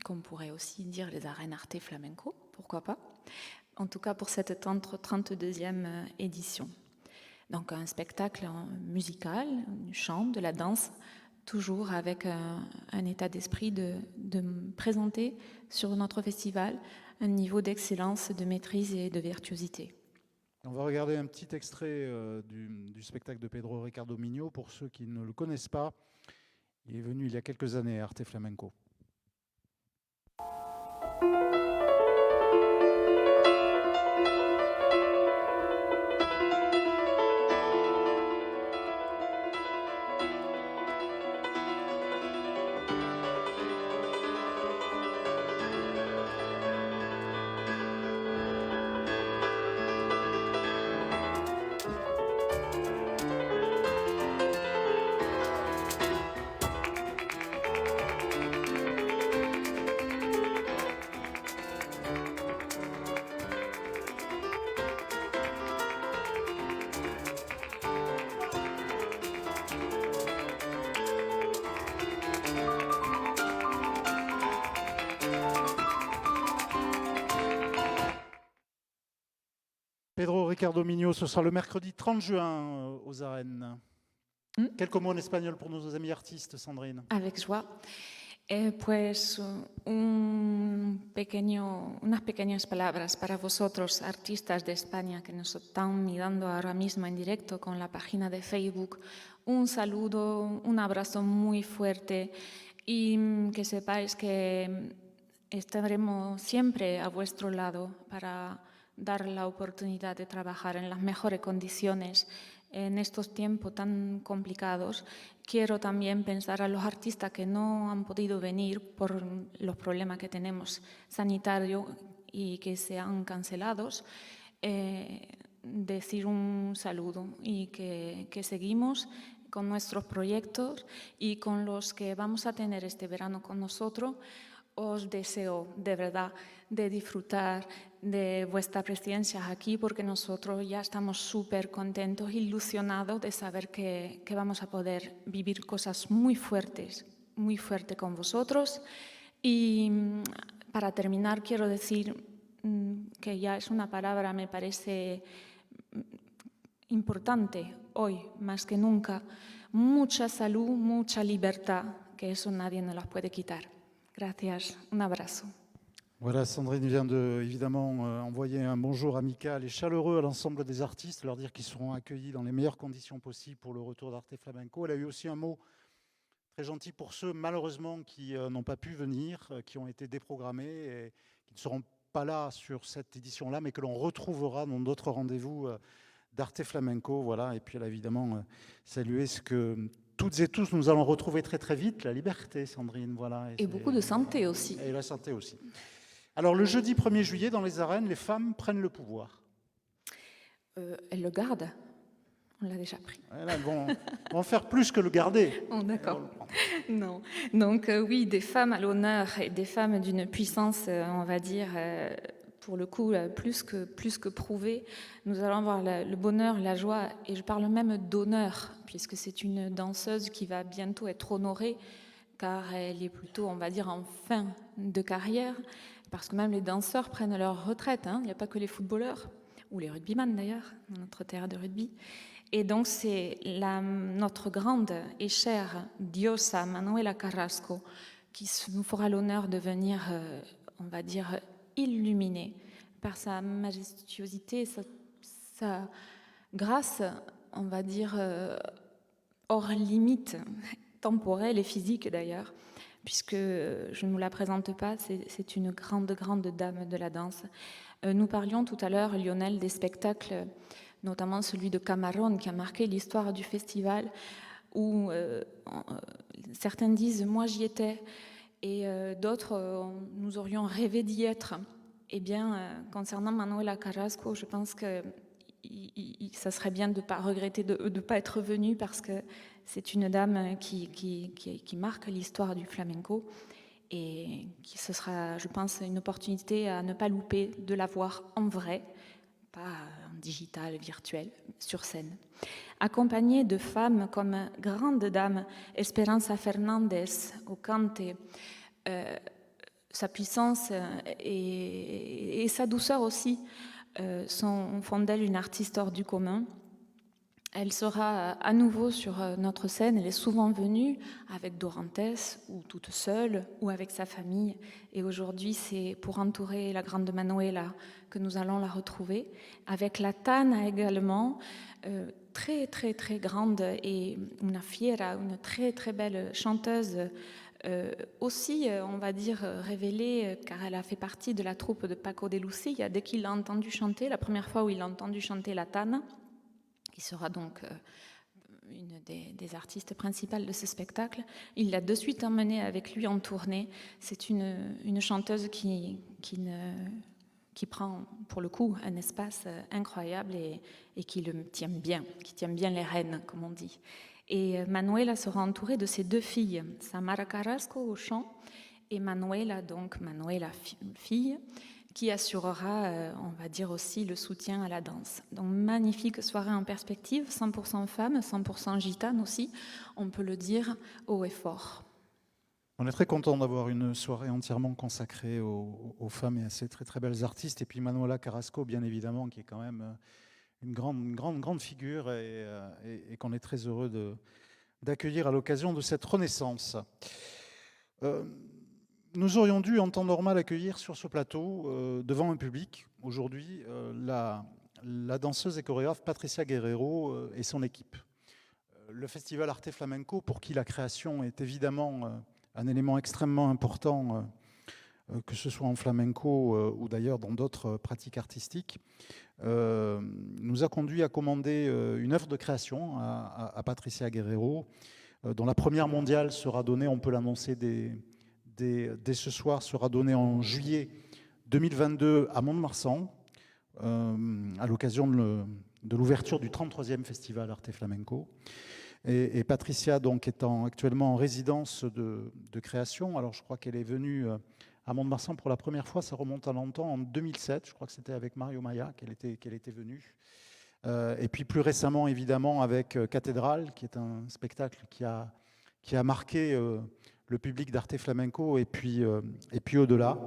qu'on pourrait aussi dire les arènes Arte Flamenco, pourquoi pas, en tout cas pour cette 32e édition. Donc un spectacle musical, du chant, de la danse, toujours avec un état d'esprit de présenter sur notre festival un niveau d'excellence, de maîtrise et de virtuosité.
On va regarder un petit extrait du spectacle de Pedro Ricardo Miño. Pour ceux qui ne le connaissent pas, il est venu il y a quelques années à Arte Flamenco. Pedro Ricardo Miño, ce sera le mercredi 30 juin aux arènes. Quelques mots en espagnol pour nos amis artistes, Sandrine.
Avec joie. Pues unas pequeñas palabras para vosotros, artistas de España que nos están mirando ahora mismo en directo con la página de Facebook. Un saludo, un abrazo muy fuerte y que sepáis que estaremos siempre a vuestro lado para dar la oportunidad de trabajar en las mejores condiciones en estos tiempos tan complicados. Quiero también pensar a los artistas que no han podido venir por los problemas que tenemos sanitarios y que se han cancelados, decir un saludo y que seguimos con nuestros proyectos y con los que vamos a tener este verano con nosotros. Os deseo de verdad de disfrutar de vuestra presencia aquí porque nosotros ya estamos súper contentos, ilusionados de saber que vamos a poder vivir cosas muy fuertes con vosotros. Y para terminar quiero decir que ya es una palabra, me parece importante hoy más que nunca, mucha salud, mucha libertad, que eso nadie nos las puede quitar. Gracias, un abrazo.
Voilà, Sandrine vient évidemment envoyer un bonjour amical et chaleureux à l'ensemble des artistes, leur dire qu'ils seront accueillis dans les meilleures conditions possibles pour le retour d'Arte Flamenco. Elle a eu aussi un mot très gentil pour ceux, malheureusement, qui n'ont pas pu venir, qui ont été déprogrammés et qui ne seront pas là sur cette édition-là, mais que l'on retrouvera dans d'autres rendez-vous d'Arte Flamenco. Voilà. Et puis elle a évidemment salué ce que toutes et tous nous allons retrouver très très vite, la liberté, Sandrine. Voilà.
Et beaucoup de santé aussi.
Et la santé aussi. Alors le jeudi 1er juillet, dans les arènes, les femmes prennent le pouvoir.
Elles le gardent. On l'a déjà pris.
Voilà, elles vont faire plus que le garder.
Oh, d'accord. Non. Donc oui, des femmes à l'honneur et des femmes d'une puissance, on va dire, pour le coup, plus que prouvée. Nous allons avoir le bonheur, la joie, et je parle même d'honneur, puisque c'est une danseuse qui va bientôt être honorée, car elle est plutôt, on va dire, en fin de carrière, parce que même les danseurs prennent leur retraite. Hein. Il n'y a pas que les footballeurs, ou les rugbyman d'ailleurs, dans notre terre de rugby. Et donc c'est notre grande et chère diosa Manuela Carrasco qui nous fera l'honneur de venir, on va dire, illuminée par sa majestuosité, sa grâce, on va dire, hors limite, temporelle et physique d'ailleurs, puisque je ne vous la présente pas, c'est une grande dame de la danse. Nous parlions tout à l'heure, Lionel, des spectacles, notamment celui de Camarón, qui a marqué l'histoire du festival, où certains disent « moi j'y étais » et d'autres nous aurions rêvé d'y être. Eh bien, concernant Manuela Carrasco, je pense que ça serait bien de ne pas regretter de ne pas être venue parce que c'est une dame qui marque l'histoire du flamenco et ce sera, je pense, une opportunité à ne pas louper de la voir en vrai, pas en digital, virtuel, sur scène. Accompagnée de femmes comme grande dame Esperanza Fernandez au cante, sa puissance et sa douceur aussi font d'elle une artiste hors du commun. Elle sera à nouveau sur notre scène. Elle est souvent venue avec Dorantes ou toute seule ou avec sa famille. Et aujourd'hui, c'est pour entourer la grande Manuela que nous allons la retrouver. Avec la Tana également, très très très grande et una fiera, une très très belle chanteuse. Aussi, on va dire, révélée, car elle a fait partie de la troupe de Paco de Lucia. Dès qu'il l'a entendu chanter, la première fois où il a entendu chanter la Tana, qui sera donc une des artistes principales de ce spectacle, il l'a de suite emmenée avec lui en tournée. C'est une chanteuse qui prend, pour le coup, un espace incroyable et qui tient bien les rênes, comme on dit. Et Manuela sera entourée de ses deux filles, Samara Carrasco au chant et Manuela fille, qui assurera, on va dire aussi, le soutien à la danse. Donc magnifique soirée en perspective, 100% femmes, 100% gitanes aussi, on peut le dire haut et fort.
On est très content d'avoir une soirée entièrement consacrée aux femmes et à ces très très belles artistes. Et puis Manuela Carrasco, bien évidemment, qui est quand même une grande figure et qu'on est très heureux d'accueillir à l'occasion de cette renaissance. Nous aurions dû, en temps normal, accueillir sur ce plateau, devant un public, aujourd'hui, la danseuse et chorégraphe Patricia Guerrero et son équipe. Le festival Arte Flamenco, pour qui la création est évidemment un élément extrêmement important, que ce soit en flamenco ou d'ailleurs dans d'autres pratiques artistiques, nous a conduit à commander une œuvre de création à Patricia Guerrero, dont la première mondiale sera donnée, on peut l'annoncer dès ce soir, sera donnée en juillet 2022 à Mont-de-Marsan, à l'occasion de l'ouverture du 33e festival Arte Flamenco. Et Patricia, donc, étant actuellement en résidence de création, alors je crois qu'elle est venue à Mont-de-Marsan pour la première fois, ça remonte à longtemps, en 2007, je crois que c'était avec Mario Maya qu'elle était venue. Et puis plus récemment, évidemment, avec Cathédrale, qui est un spectacle qui a marqué le public d'Arte Flamenco et puis au-delà.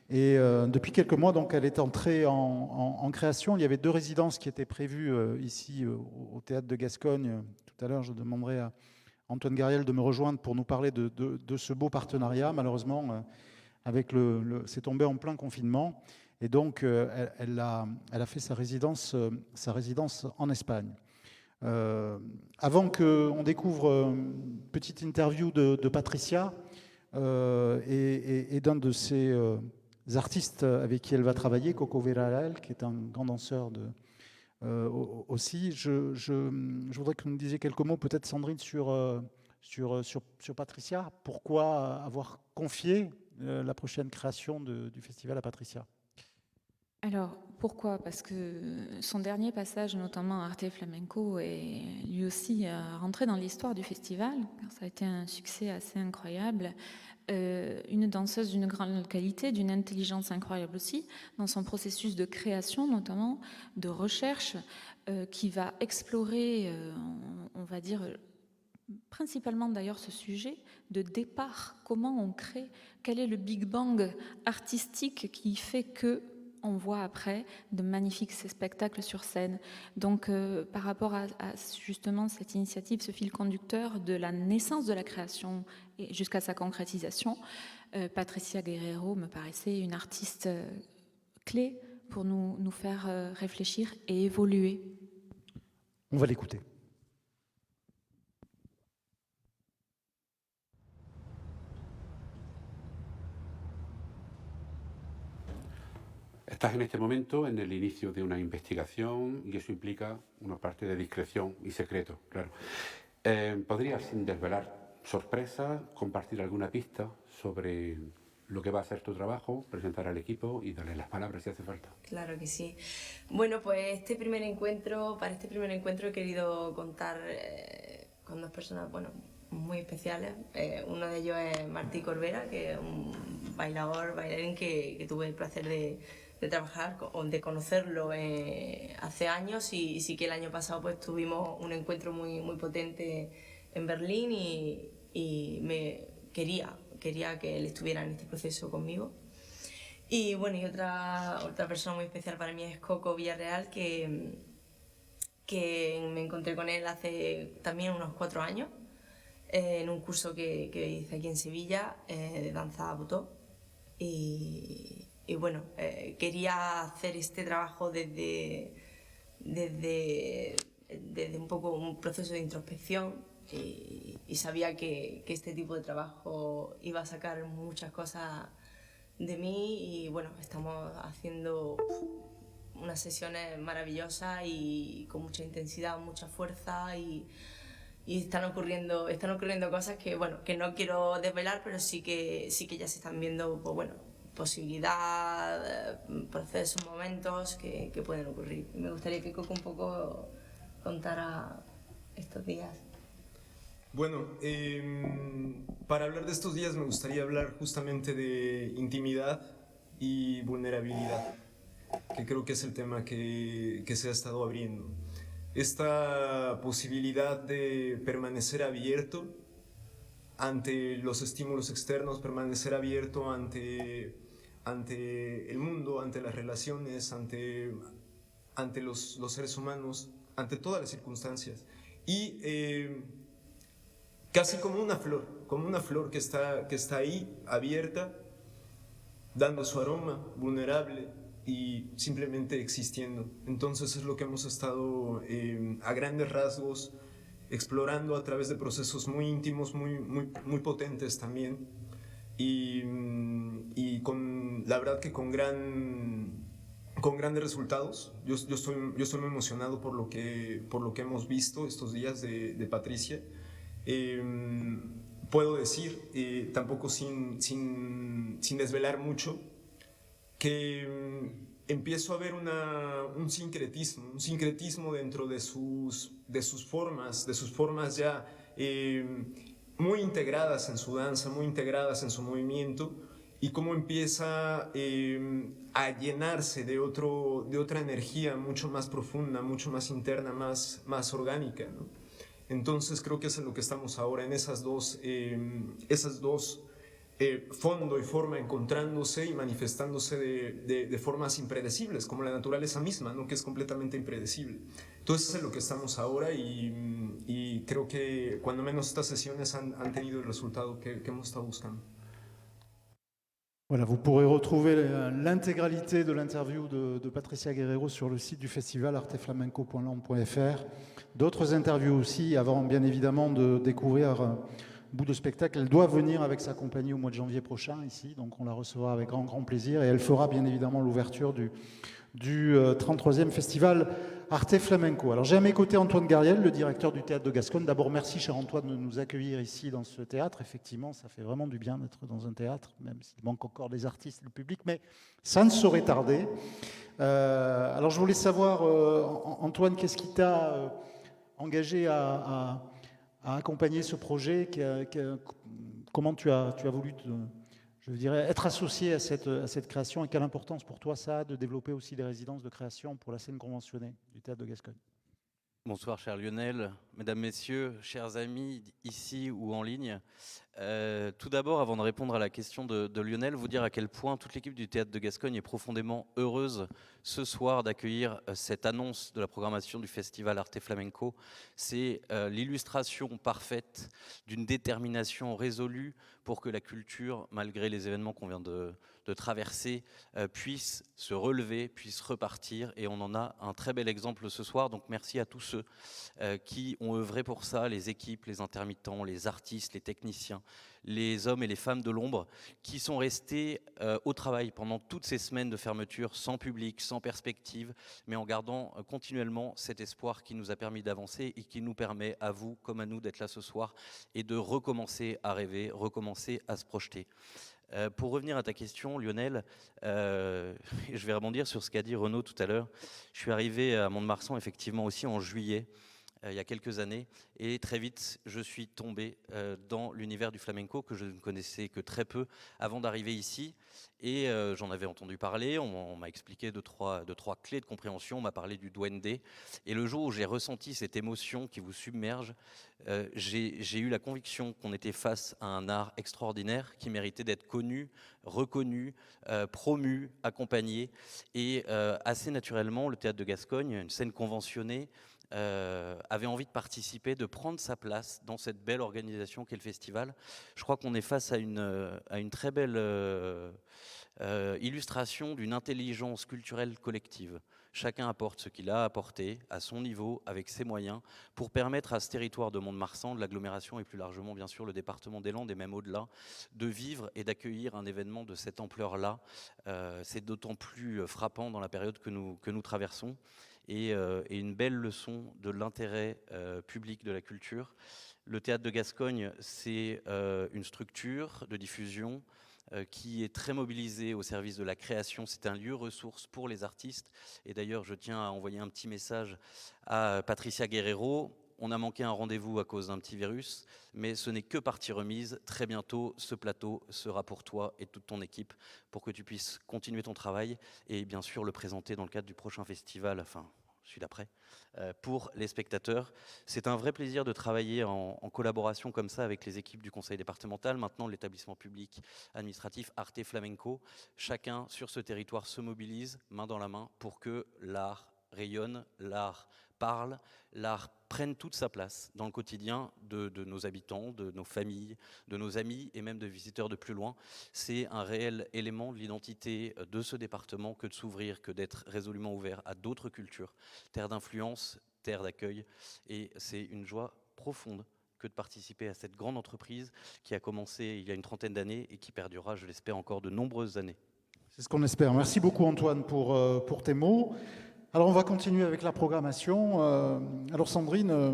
Et depuis quelques mois, donc, elle est entrée en création. Il y avait 2 résidences qui étaient prévues ici au Théâtre de Gascogne. Tout à l'heure, je demanderai à Antoine Gariel de me rejoindre pour nous parler de ce beau partenariat. Malheureusement, c'est tombé en plein confinement. Et donc, elle a fait sa résidence en Espagne. Avant qu'on découvre une petite interview de Patricia et d'un de ses artistes avec qui elle va travailler, Coco Veralel, qui est un grand danseur aussi, je voudrais que vous nous disiez quelques mots, peut-être Sandrine, sur Patricia. Pourquoi avoir confié la prochaine création du festival à Patricia?
Alors, pourquoi? Parce que son dernier passage, notamment à Arte Flamenco, est lui aussi rentré dans l'histoire du festival, car ça a été un succès assez incroyable. Une danseuse d'une grande qualité, d'une intelligence incroyable aussi, dans son processus de création, notamment de recherche, qui va explorer, on va dire, principalement d'ailleurs ce sujet de départ, comment on crée, quel est le Big Bang artistique qui fait que on voit après de magnifiques spectacles sur scène. Donc par rapport à justement cette initiative, ce fil conducteur de la naissance de la création et jusqu'à sa concrétisation, Patricia Guerrero me paraissait une artiste clé pour nous faire réfléchir et évoluer.
On va l'écouter.
Estás en este momento en el inicio de una investigación y eso implica una parte de discreción y secreto, claro. ¿Podrías desvelar sorpresa, compartir alguna pista sobre lo que va a ser tu trabajo, presentar al equipo y darle las palabras si hace falta.
Claro que sí. Bueno, pues para este primer encuentro he querido contar con dos personas, bueno, muy especiales. Uno de ellos es Martí Corbera, que es un bailarín que tuve el placer de trabajar o de conocerlo hace años, y sí que el año pasado pues tuvimos un encuentro muy potente en Berlín, y me quería que él estuviera en este proceso conmigo. Y bueno, y otra persona muy especial para mí es Coco Villarreal, que me encontré con él hace también unos 4 años en un curso que hice aquí en Sevilla de danza butó. Y bueno, quería hacer este trabajo desde un poco un proceso de introspección, y sabía que este tipo de trabajo iba a sacar muchas cosas de mí. Y bueno, estamos haciendo unas sesiones maravillosas y con mucha intensidad, mucha fuerza, y están ocurriendo cosas que, bueno, que no quiero desvelar, pero sí que ya se están viendo, pues bueno, posibilidad, procesos, momentos que pueden ocurrir. Me gustaría que Coco un poco contara estos días.
Bueno, para hablar de estos días me gustaría hablar justamente de intimidad y vulnerabilidad, que creo que es el tema que se ha estado abriendo. Esta posibilidad de permanecer abierto ante los estímulos externos, permanecer abierto ante el mundo, ante las relaciones, ante los seres humanos, ante todas las circunstancias. Y casi como una flor que está ahí, abierta, dando su aroma, vulnerable y simplemente existiendo. Entonces es lo que hemos estado a grandes rasgos explorando a través de procesos muy íntimos, muy potentes también, y la verdad que con grandes resultados. Yo estoy muy emocionado por lo que hemos visto estos días de Patricia. Puedo decir, tampoco sin desvelar mucho, que empiezo a ver un sincretismo dentro de sus formas ya muy integradas en su danza, muy integradas en su movimiento, y cómo empieza a llenarse de otra energía mucho más profunda, mucho más interna, más orgánica, ¿no? Entonces creo que es en lo que estamos ahora, en esas dos fondo y forma encontrándose y manifestándose de formas impredecibles, como la naturaleza misma, ¿no? Que es completamente impredecible. Entonces es en lo que estamos ahora, y creo que cuando menos estas sesiones han tenido el resultado que hemos estado buscando.
Voilà, vous pourrez retrouver l'intégralité de l'interview de Patricia Guerrero sur le site du festival arteflamenco.land.fr. D'autres interviews aussi, avant bien évidemment de découvrir Bout de spectacle. Elle doit venir avec sa compagnie au mois de janvier prochain ici, donc on la recevra avec grand plaisir, et elle fera bien évidemment l'ouverture du 33e festival Arte Flamenco. Alors j'ai à mes côtés Antoine Gariel, le directeur du Théâtre de Gascogne. D'abord merci cher Antoine de nous accueillir ici dans ce théâtre. Effectivement, ça fait vraiment du bien d'être dans un théâtre, même s'il manque encore des artistes et le public, mais ça ne saurait tarder. Alors je voulais savoir, Antoine, qu'est-ce qui t'a engagé à accompagner ce projet, comment tu as voulu, je dirais, être associé à cette création, et quelle importance pour toi ça a de développer aussi des résidences de création pour la scène conventionnée du Théâtre de Gascogne.
Bonsoir cher Lionel, mesdames, messieurs, chers amis ici ou en ligne. Tout d'abord, avant de répondre à la question de Lionel, vous dire à quel point toute l'équipe du Théâtre de Gascogne est profondément heureuse ce soir d'accueillir cette annonce de la programmation du festival Arte Flamenco. C'est l'illustration parfaite d'une détermination résolue pour que la culture, malgré les événements qu'on vient de de traverser puissent se relever, puissent repartir. Et on en a un très bel exemple ce soir. Donc merci à tous ceux qui ont œuvré pour ça, les équipes, les intermittents, les artistes, les techniciens, les hommes et les femmes de l'ombre, qui sont restés au travail pendant toutes ces semaines de fermeture, sans public, sans perspective, mais en gardant continuellement cet espoir qui nous a permis d'avancer et qui nous permet, à vous comme à nous, d'être là ce soir et de recommencer à rêver, recommencer à se projeter. Pour revenir à ta question, Lionel, je vais rebondir sur ce qu'a dit Renaud tout à l'heure. Je suis arrivé à Mont-de-Marsan effectivement aussi en juillet, il y a quelques années, et très vite je suis tombé dans l'univers du flamenco que je ne connaissais que très peu avant d'arriver ici, et j'en avais entendu parler, on m'a expliqué deux, trois clés de compréhension, on m'a parlé du duende, et le jour où j'ai ressenti cette émotion qui vous submerge, j'ai eu la conviction qu'on était face à un art extraordinaire qui méritait d'être connu, reconnu, promu, accompagné, et assez naturellement le Théâtre de Gascogne, une scène conventionnée, avait envie de participer, de prendre sa place dans cette belle organisation qu'est le festival. Je crois qu'on est face à une très belle illustration d'une intelligence culturelle collective. Chacun apporte ce qu'il a apporté à son niveau, avec ses moyens, pour permettre à ce territoire de Mont-de-Marsan, de l'agglomération et plus largement bien sûr le département des Landes et même au-delà, de vivre et d'accueillir un événement de cette ampleur-là. C'est d'autant plus frappant dans la période que nous traversons. Et une belle leçon de l'intérêt public de la culture. Le Théâtre de Gascogne, c'est une structure de diffusion qui est très mobilisée au service de la création. C'est un lieu ressource pour les artistes. Et d'ailleurs, je tiens à envoyer un petit message à Patricia Guerrero. On a manqué un rendez-vous à cause d'un petit virus, mais ce n'est que partie remise. Très bientôt, ce plateau sera pour toi et toute ton équipe pour que tu puisses continuer ton travail et bien sûr le présenter dans le cadre du prochain festival, enfin celui d'après, pour les spectateurs. C'est un vrai plaisir de travailler en collaboration comme ça avec les équipes du conseil départemental, maintenant l'établissement public administratif Arte Flamenco. Chacun sur ce territoire se mobilise main dans la main pour que l'art rayonne, l'art parle, l'art prenne toute sa place dans le quotidien de nos habitants, de nos familles, de nos amis et même de visiteurs de plus loin. C'est un réel élément de l'identité de ce département que de s'ouvrir, que d'être résolument ouvert à d'autres cultures, terre d'influence, terre d'accueil. Et c'est une joie profonde que de participer à cette grande entreprise qui a commencé il y a une trentaine d'années et qui perdurera, je l'espère, encore de nombreuses années.
C'est ce qu'on espère. Merci beaucoup Antoine pour tes mots. Alors on va continuer avec la programmation. Alors Sandrine,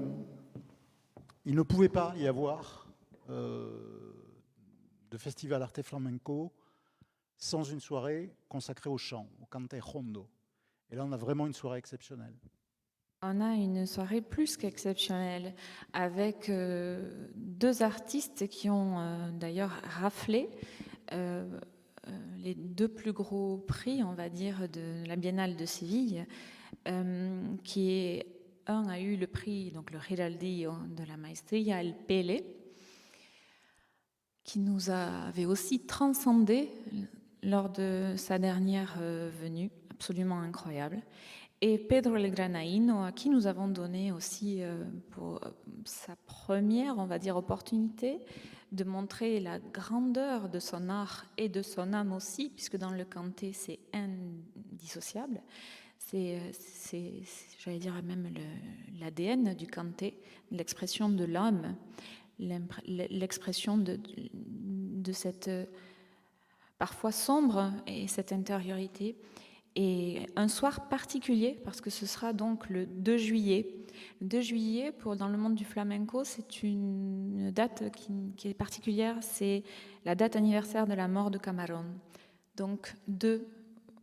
il ne pouvait pas y avoir de festival Arte Flamenco sans une soirée consacrée au chant, au cante jondo. Et là on a vraiment une soirée exceptionnelle.
On a une soirée plus qu'exceptionnelle avec deux artistes qui ont d'ailleurs raflé les deux plus gros prix, on va dire, de la Biennale de Séville, un a eu le prix, donc le Giraldillo de la Maestria El Pele, qui nous avait aussi transcendé lors de sa dernière venue, absolument incroyable. Et Pedro El Granaíno, à qui nous avons donné aussi pour sa première, on va dire, opportunité de montrer la grandeur de son art et de son âme aussi, puisque dans le canté, c'est indissociable. C'est j'allais dire même l'ADN du canté, l'expression de l'homme, l'expression de cette parfois sombre et cette intériorité. Et un soir particulier, parce que ce sera donc le 2 juillet. Le 2 juillet, dans le monde du flamenco, c'est une date qui est particulière, c'est la date anniversaire de la mort de Camarón. Donc deux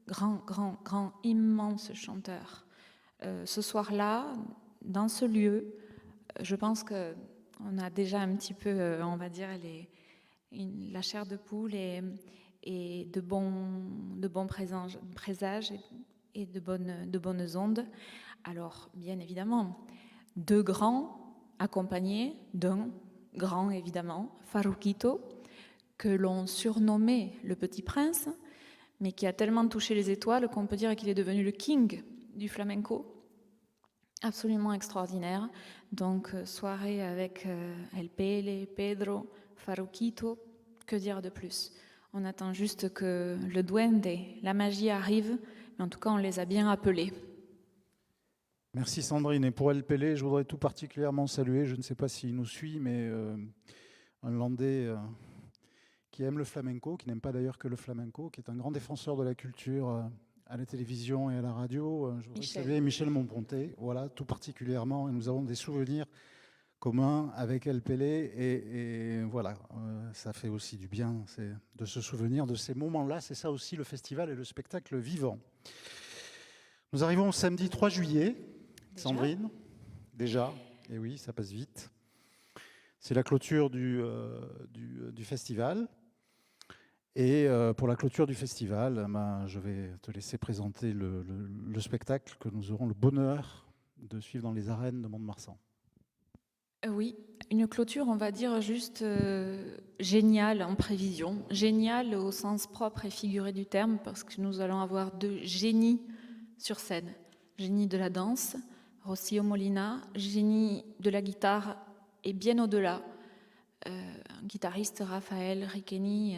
grands, immenses chanteurs. Ce soir-là, dans ce lieu, je pense qu'on a déjà un petit peu, on va dire, la chair de poule et de bons présages et de bonnes ondes. Alors, bien évidemment, deux grands accompagnés d'un grand, évidemment, Farruquito, que l'on surnommait le Petit Prince, mais qui a tellement touché les étoiles qu'on peut dire qu'il est devenu le king du flamenco. Absolument extraordinaire. Donc, soirée avec El Pele, Pedro, Farruquito, que dire de plus ? On attend juste que le duende, la magie arrive, mais en tout cas, on les a bien appelés.
Merci Sandrine. Et pour LPL, je voudrais tout particulièrement saluer, je ne sais pas s'il nous suit, mais un Landais qui aime le flamenco, qui n'aime pas d'ailleurs que le flamenco, qui est un grand défenseur de la culture à la télévision et à la radio. Je voudrais saluer Michel Montpontet, voilà, tout particulièrement. Et nous avons des souvenirs communs avec LPL et voilà, ça fait aussi du bien de se souvenir de ces moments-là. C'est ça aussi le festival et le spectacle vivant. Nous arrivons au samedi 3 juillet. Sandrine, déjà, et oui, ça passe vite. C'est la clôture du festival. Et pour la clôture du festival, je vais te laisser présenter le spectacle que nous aurons le bonheur de suivre dans les arènes de Mont-de-Marsan.
Oui, une clôture, on va dire juste géniale en prévision. Géniale au sens propre et figuré du terme, parce que nous allons avoir 2 génies sur scène. Génie de la danse, Rocio Molina, génie de la guitare et bien au-delà, un guitariste Raphaël Riqueni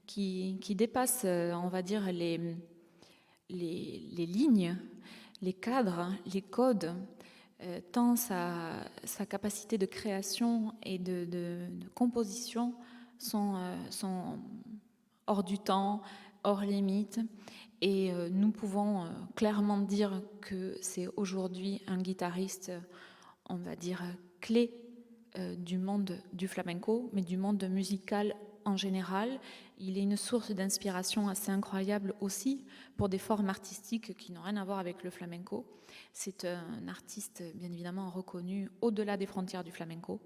qui dépasse, on va dire, les lignes, les cadres, les codes, tant sa capacité de création et de composition sont hors du temps, hors limite. Et nous pouvons clairement dire que c'est aujourd'hui un guitariste, on va dire, clé du monde du flamenco, mais du monde musical en général. Il est une source d'inspiration assez incroyable aussi pour des formes artistiques qui n'ont rien à voir avec le flamenco. C'est un artiste bien évidemment reconnu au-delà des frontières du flamenco.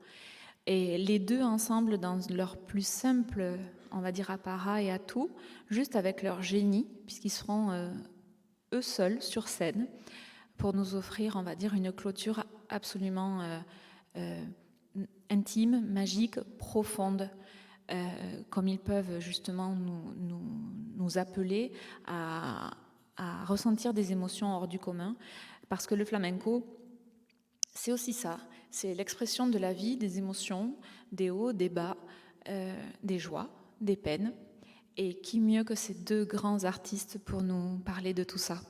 Et les deux ensemble, dans leur plus simple, on va dire, apparat et atout, juste avec leur génie, puisqu'ils seront eux seuls sur scène, pour nous offrir, on va dire, une clôture absolument intime, magique, profonde, comme ils peuvent justement nous appeler à ressentir des émotions hors du commun, parce que le flamenco, c'est aussi ça. C'est l'expression de la vie, des émotions, des hauts, des bas, des joies, des peines. Et qui mieux que ces 2 grands artistes pour nous parler de tout ça?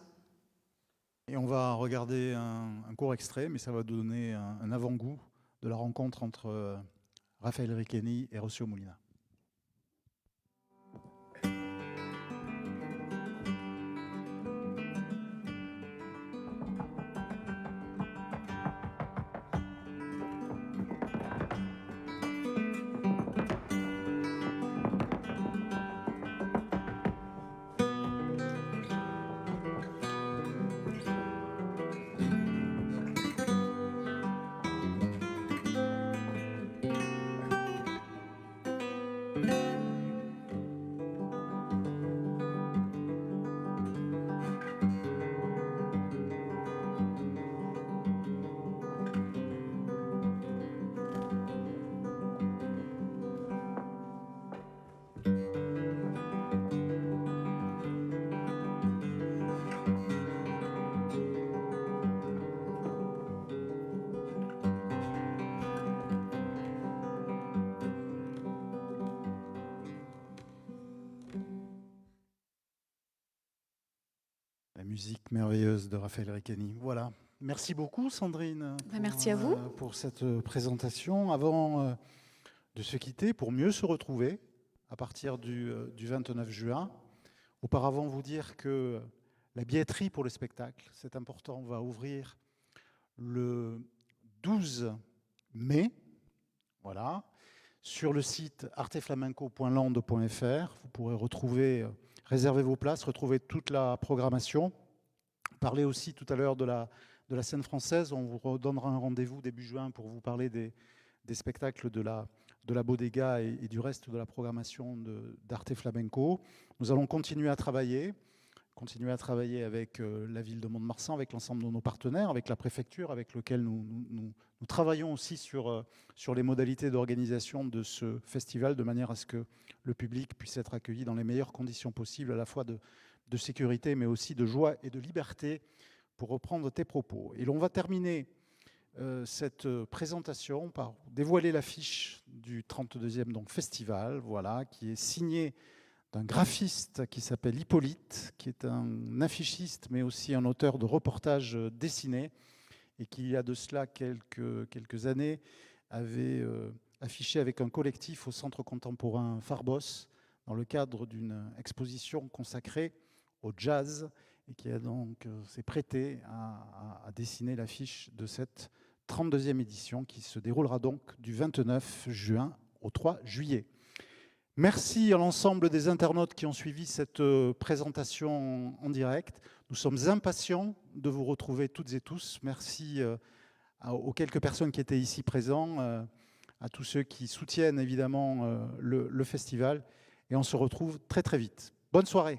Et on va regarder un court extrait, mais ça va donner un avant-goût de la rencontre entre Raphaël Riqueni et Rocio Molina. La musique merveilleuse de Raphaël Riqueni. Voilà. Merci beaucoup, Sandrine.
Merci à vous.
Pour cette présentation. Avant de se quitter, pour mieux se retrouver à partir du 29 juin, auparavant, vous dire que la billetterie pour le spectacle, c'est important, va ouvrir le 12 mai. Voilà. Sur le site arteflamenco.land.fr, vous pourrez retrouver, réserver vos places, retrouver toute la programmation. Parler aussi tout à l'heure de la scène française. On vous redonnera un rendez-vous début juin pour vous parler des spectacles de la Bodega et du reste de la programmation d'Arte Flamenco. Nous allons continuer à travailler avec la ville de Mont-de-Marsan, avec l'ensemble de nos partenaires, avec la préfecture, avec lequel nous travaillons aussi sur les modalités d'organisation de ce festival, de manière à ce que le public puisse être accueilli dans les meilleures conditions possibles, à la fois de sécurité, mais aussi de joie et de liberté, pour reprendre tes propos. Et l'on va terminer cette présentation par dévoiler l'affiche du 32e festival, voilà, qui est signée d'un graphiste qui s'appelle Hippolyte, qui est un affichiste, mais aussi un auteur de reportages dessinés, et qui, il y a de cela quelques années, avait affiché avec un collectif au Centre contemporain Farbos, dans le cadre d'une exposition consacrée au jazz, et qui a donc s'est prêté à dessiner l'affiche de cette 32e édition, qui se déroulera donc du 29 juin au 3 juillet. Merci à l'ensemble des internautes qui ont suivi cette présentation en direct. Nous sommes impatients de vous retrouver toutes et tous. Merci aux quelques personnes qui étaient ici présents, à tous ceux qui soutiennent évidemment le festival. Et on se retrouve très très vite. Bonne soirée.